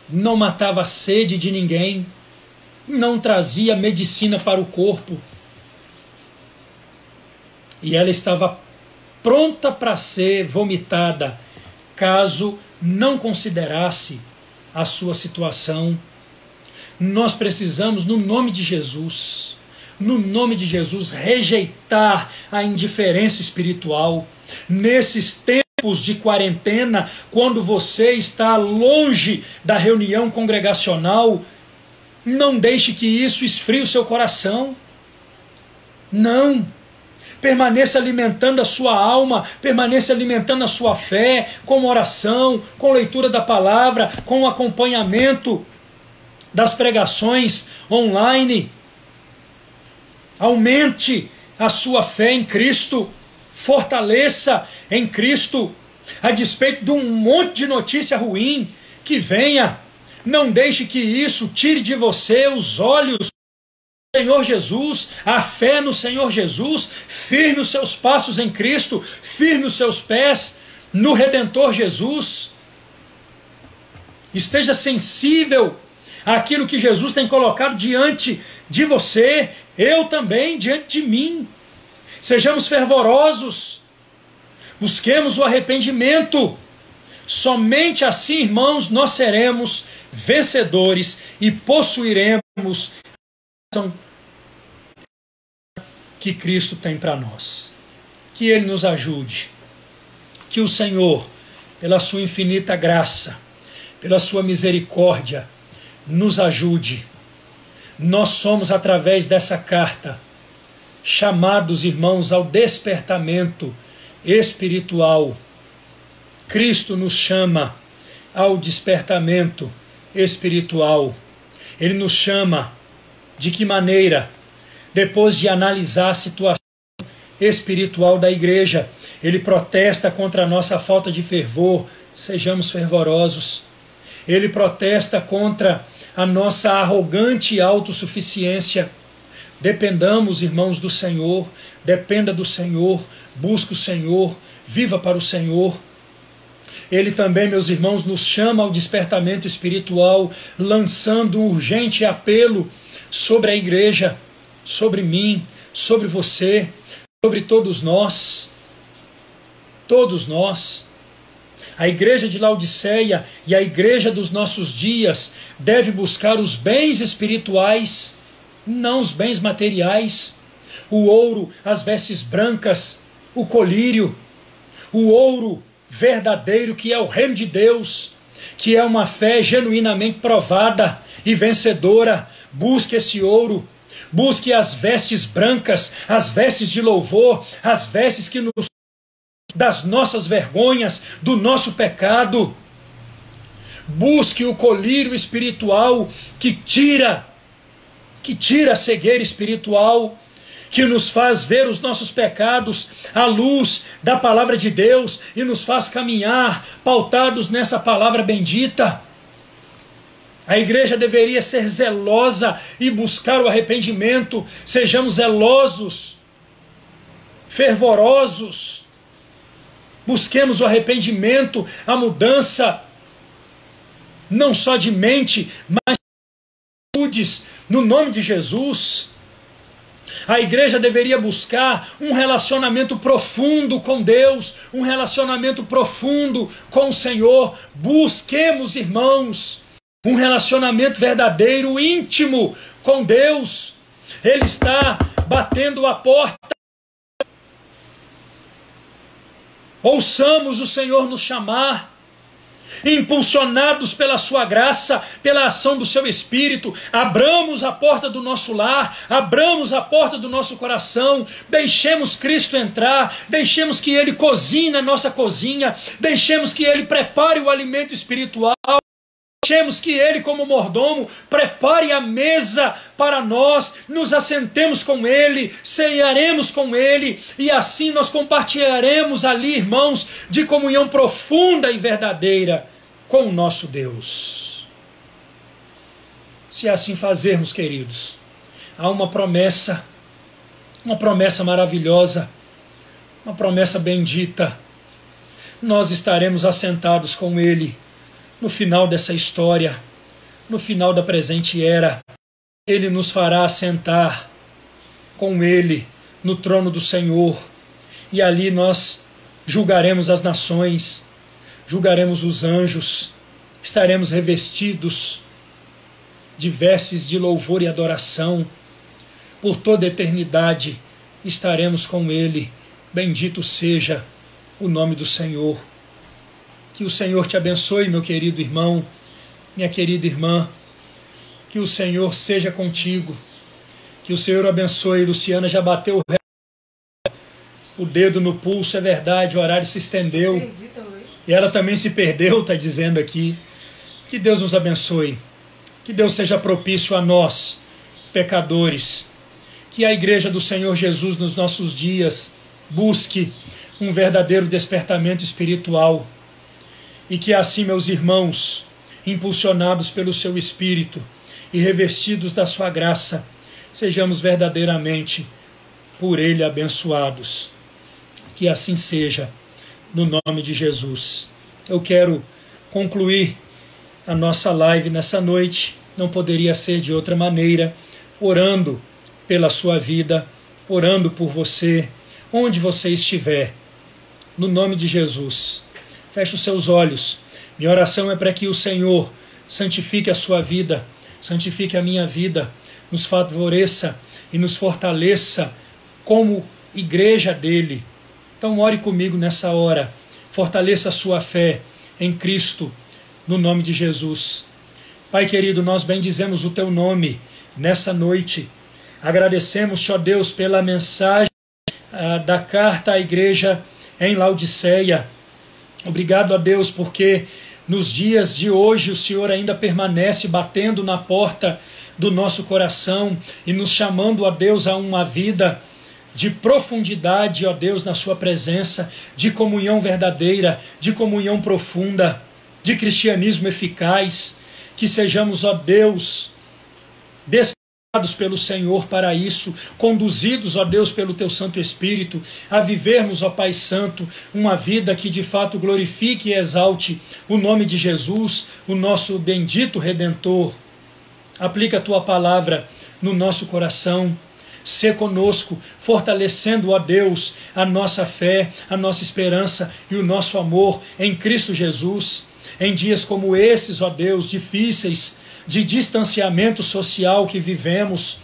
Speaker 1: não matava a sede de ninguém, não trazia medicina para o corpo. E ela estava pronta para ser vomitada, caso não considerasse a sua situação. Nós precisamos, no nome de Jesus, rejeitar a indiferença espiritual. Nesses tempos de quarentena, quando você está longe da reunião congregacional, não deixe que isso esfrie o seu coração. Não. Permaneça alimentando a sua alma, permaneça alimentando a sua fé, com oração, com leitura da palavra, com acompanhamento das pregações online. Aumente a sua fé em Cristo, fortaleça em Cristo, a despeito de um monte de notícia ruim que venha. Não deixe que isso tire de você os olhos Senhor Jesus, a fé no Senhor Jesus. Firme os seus passos em Cristo, firme os seus pés no Redentor Jesus. Esteja sensível àquilo que Jesus tem colocado diante de você, eu também, diante de mim. Sejamos fervorosos, busquemos o arrependimento. Somente assim, irmãos, nós seremos vencedores e possuiremos que Cristo tem para nós. Que Ele nos ajude, que o Senhor, pela sua infinita graça, pela sua misericórdia, nos ajude. Nós somos, através dessa carta, chamados, irmãos, ao despertamento espiritual. Cristo nos chama ao despertamento espiritual. Ele nos chama de que maneira? Depois de analisar a situação espiritual da igreja, ele protesta contra a nossa falta de fervor. Sejamos fervorosos. Ele protesta contra a nossa arrogante autossuficiência. Dependamos, irmãos, do Senhor. Dependa do Senhor. Busque o Senhor. Viva para o Senhor. Ele também, meus irmãos, nos chama ao despertamento espiritual, lançando um urgente apelo sobre a igreja, sobre mim, sobre você, sobre todos nós. Todos nós. A igreja de Laodiceia e a igreja dos nossos dias deve buscar os bens espirituais, não os bens materiais. O ouro, as vestes brancas, o colírio, o ouro verdadeiro, que é o reino de Deus, que é uma fé genuinamente provada e vencedora. Busque esse ouro, busque as vestes brancas, as vestes de louvor, as vestes que nos das nossas vergonhas, do nosso pecado. Busque o colírio espiritual que tira a cegueira espiritual, que nos faz ver os nossos pecados à luz da palavra de Deus e nos faz caminhar pautados nessa palavra bendita. A igreja deveria ser zelosa e buscar o arrependimento. Sejamos zelosos, fervorosos. Busquemos o arrependimento, a mudança, não só de mente, mas de atitudes, no nome de Jesus. A igreja deveria buscar um relacionamento profundo com Deus, um relacionamento profundo com o Senhor. Busquemos, irmãos, um relacionamento verdadeiro, íntimo com Deus. Ele está batendo a porta. Ouçamos o Senhor nos chamar, impulsionados pela sua graça, pela ação do seu Espírito. Abramos a porta do nosso lar, abramos a porta do nosso coração, deixemos Cristo entrar, deixemos que Ele cozinhe na nossa cozinha, deixemos que Ele prepare o alimento espiritual, deixemos que Ele, como mordomo, prepare a mesa para nós, nos assentemos com Ele, cearemos com Ele, e assim nós compartilharemos ali, irmãos, de comunhão profunda e verdadeira com o nosso Deus. Se assim fazermos, queridos, há uma promessa maravilhosa, uma promessa bendita. nós estaremos assentados com Ele no final dessa história, no final da presente era. Ele nos fará assentar com Ele no trono do Senhor, e ali nós julgaremos as nações, julgaremos os anjos, estaremos revestidos de vestes de louvor e adoração. Por toda a eternidade estaremos com Ele. Bendito seja o nome do Senhor. Que o Senhor te abençoe, meu querido irmão, minha querida irmã. Que o Senhor seja contigo. Que o Senhor abençoe. Luciana já bateu o dedo no pulso, é verdade, o horário se estendeu. E ela também se perdeu, está dizendo aqui. Que Deus nos abençoe. Que Deus seja propício a nós, pecadores. Que a Igreja do Senhor Jesus nos nossos dias busque um verdadeiro despertamento espiritual. E que assim, meus irmãos, impulsionados pelo seu Espírito e revestidos da sua graça, sejamos verdadeiramente por Ele abençoados. Que assim seja, no nome de Jesus. Eu quero concluir a nossa live nessa noite, não poderia ser de outra maneira, orando pela sua vida, orando por você, onde você estiver, no nome de Jesus. Feche os seus olhos. Minha oração é para que o Senhor santifique a sua vida, santifique a minha vida, nos favoreça e nos fortaleça como igreja dele. Então ore comigo nessa hora, fortaleça a sua fé em Cristo, no nome de Jesus. Pai querido, nós bendizemos o teu nome nessa noite. Agradecemos-te, ó Deus, pela mensagem da carta à igreja em Laodiceia. Obrigado a Deus, porque nos dias de hoje o Senhor ainda permanece batendo na porta do nosso coração e nos chamando, ó Deus, a uma vida de profundidade, ó Deus, na sua presença, de comunhão verdadeira, de comunhão profunda, de cristianismo eficaz. Que sejamos, ó Deus, despertados pelo Senhor para isso, conduzidos, ó Deus, pelo teu Santo Espírito, a vivermos, ó Pai Santo, uma vida que de fato glorifique e exalte o nome de Jesus, o nosso bendito Redentor. Aplica a tua palavra no nosso coração. Sê conosco, fortalecendo, ó Deus, a nossa fé, a nossa esperança e o nosso amor em Cristo Jesus. Em dias como esses, ó Deus, difíceis, de distanciamento social que vivemos,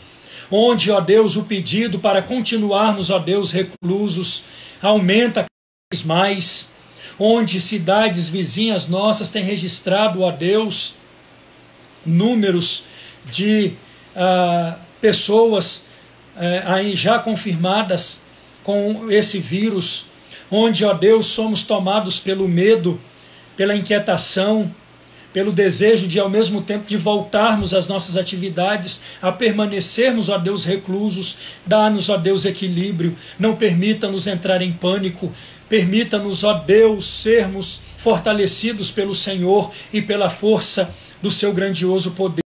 Speaker 1: onde, ó Deus, o pedido para continuarmos, ó Deus, reclusos, aumenta cada vez mais, onde cidades vizinhas nossas têm registrado, ó Deus, números de pessoas aí já confirmadas com esse vírus, onde, ó Deus, somos tomados pelo medo, pela inquietação, pelo desejo de, ao mesmo tempo, de voltarmos às nossas atividades, a permanecermos, ó Deus, reclusos. Dá-nos, ó Deus, equilíbrio, não permita-nos entrar em pânico, permita-nos, ó Deus, sermos fortalecidos pelo Senhor e pela força do seu grandioso poder,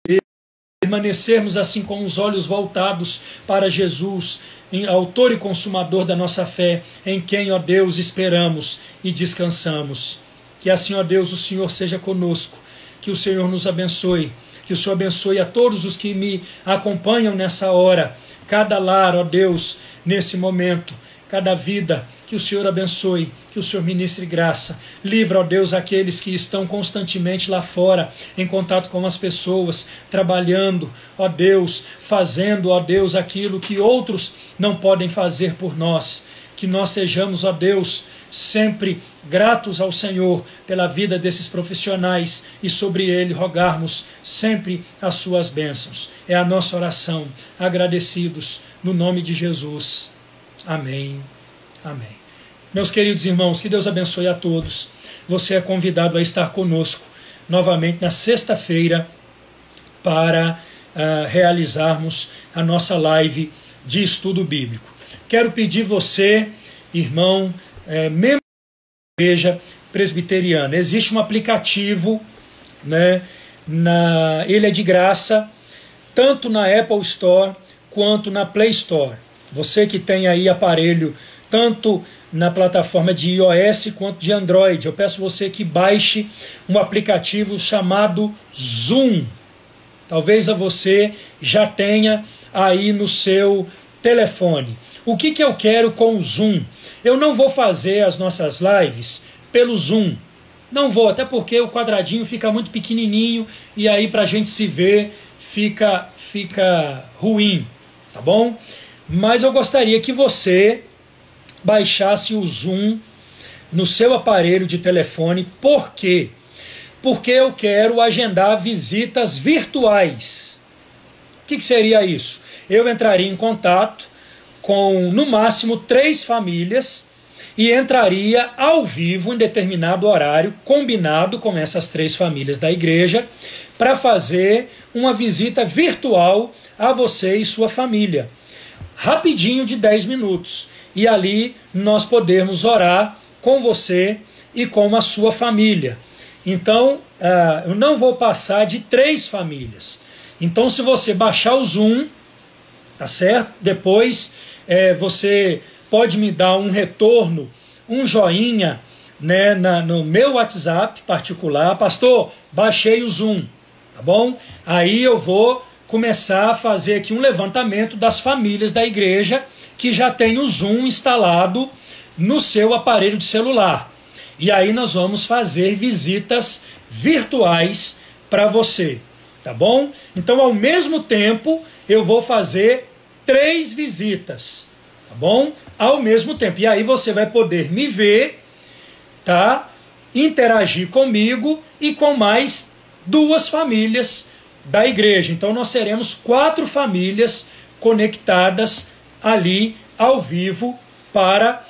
Speaker 1: permanecermos assim com os olhos voltados para Jesus, autor e consumador da nossa fé, em quem, ó Deus, esperamos e descansamos. Que assim, ó Deus, o Senhor seja conosco, que o Senhor nos abençoe, que o Senhor abençoe a todos os que me acompanham nessa hora, cada lar, ó Deus, nesse momento, cada vida, que o Senhor abençoe, que o Senhor ministre graça. Livra, ó Deus, aqueles que estão constantemente lá fora, em contato com as pessoas, trabalhando, ó Deus, fazendo, ó Deus, aquilo que outros não podem fazer por nós. Que nós sejamos, ó Deus, sempre gratos ao Senhor pela vida desses profissionais e sobre ele rogarmos sempre as suas bênçãos. É a nossa oração, agradecidos no nome de Jesus. Amém. Amém. Meus queridos irmãos, que Deus abençoe a todos. Você é convidado a estar conosco novamente na sexta-feira para realizarmos a nossa live de estudo bíblico. Quero pedir você, irmão, membro da Igreja Presbiteriana. Existe um aplicativo, né, ele é de graça, tanto na Apple Store quanto na Play Store. Você que tem aí aparelho tanto na plataforma de iOS quanto de Android. Eu peço você que baixe um aplicativo chamado Zoom. Talvez você já tenha aí no seu telefone. O que eu quero com o Zoom? Eu não vou fazer as nossas lives pelo Zoom. Não vou, até porque o quadradinho fica muito pequenininho e aí para a gente se ver fica ruim, tá bom? Mas eu gostaria que você baixasse o Zoom no seu aparelho de telefone. Por quê? Porque eu quero agendar visitas virtuais. O que seria isso? Eu entraria em contato com, no máximo, 3 famílias e entraria ao vivo em determinado horário, combinado com essas 3 famílias da igreja, para fazer uma visita virtual a você e sua família. Rapidinho, de 10 minutos. E ali nós podemos orar com você e com a sua família. Então, eu não vou passar de 3 famílias. Então, se você baixar o Zoom, tá certo? Depois você pode me dar um retorno, um joinha, né, no meu WhatsApp particular. Pastor, baixei o Zoom, tá bom? Aí eu vou começar a fazer aqui um levantamento das famílias da igreja que já tem o Zoom instalado no seu aparelho de celular. E aí nós vamos fazer visitas virtuais para você, tá bom? Então, ao mesmo tempo, eu vou fazer 3 visitas, tá bom? Ao mesmo tempo. E aí você vai poder me ver, tá? Interagir comigo e com mais 2 famílias da igreja. Então nós seremos 4 famílias conectadas ali ao vivo para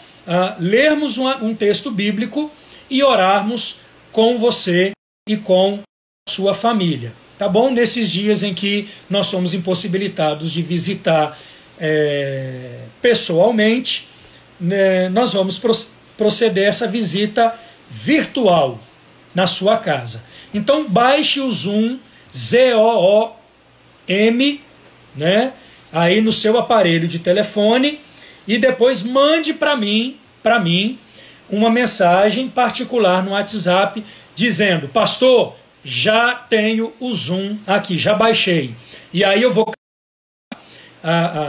Speaker 1: lermos um texto bíblico e orarmos com você e com sua família. Tá bom? Nesses dias em que nós somos impossibilitados de visitar pessoalmente, né, nós vamos proceder essa visita virtual na sua casa. Então baixe o Zoom, Z-O-O-M, né, aí no seu aparelho de telefone e depois mande para mim, uma mensagem particular no WhatsApp dizendo: pastor, já tenho o Zoom aqui, já baixei. E aí eu vou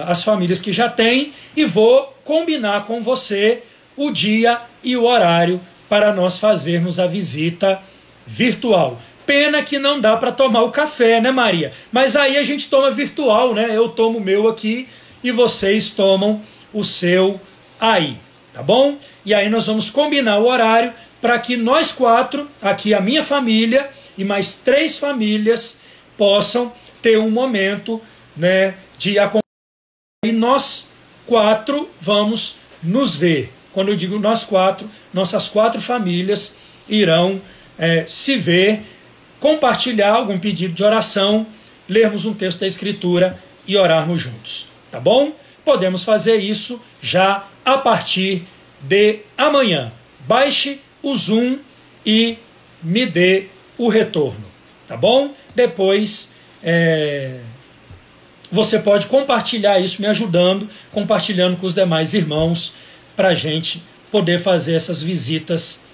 Speaker 1: as famílias que já têm e vou combinar com você o dia e o horário para nós fazermos a visita virtual. Pena que não dá para tomar o café, né, Maria? Mas aí a gente toma virtual, né? Eu tomo o meu aqui e vocês tomam o seu aí, tá bom? E aí nós vamos combinar o horário para que nós 4, aqui a minha família e mais 3 famílias, possam ter um momento, né, de acompanhar. E nós 4 vamos nos ver. Quando eu digo nós 4, nossas 4 famílias irão se ver, compartilhar algum pedido de oração, lermos um texto da Escritura e orarmos juntos. Tá bom? Podemos fazer isso já a partir de amanhã. Baixe o Zoom e me dê o retorno. Tá bom? Depois você pode compartilhar isso, me ajudando, compartilhando com os demais irmãos, para a gente poder fazer essas visitas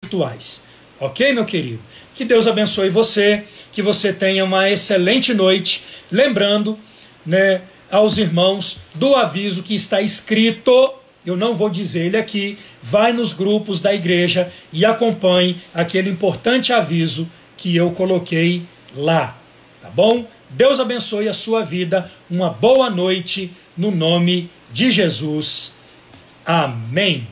Speaker 1: virtuais. Ok, meu querido? Que Deus abençoe você, que você tenha uma excelente noite. Lembrando, né, aos irmãos do aviso que está escrito, eu não vou dizer ele aqui, vai nos grupos da igreja e acompanhe aquele importante aviso que eu coloquei lá. Tá bom? Deus abençoe a sua vida. Uma boa noite no nome de Jesus. Amém.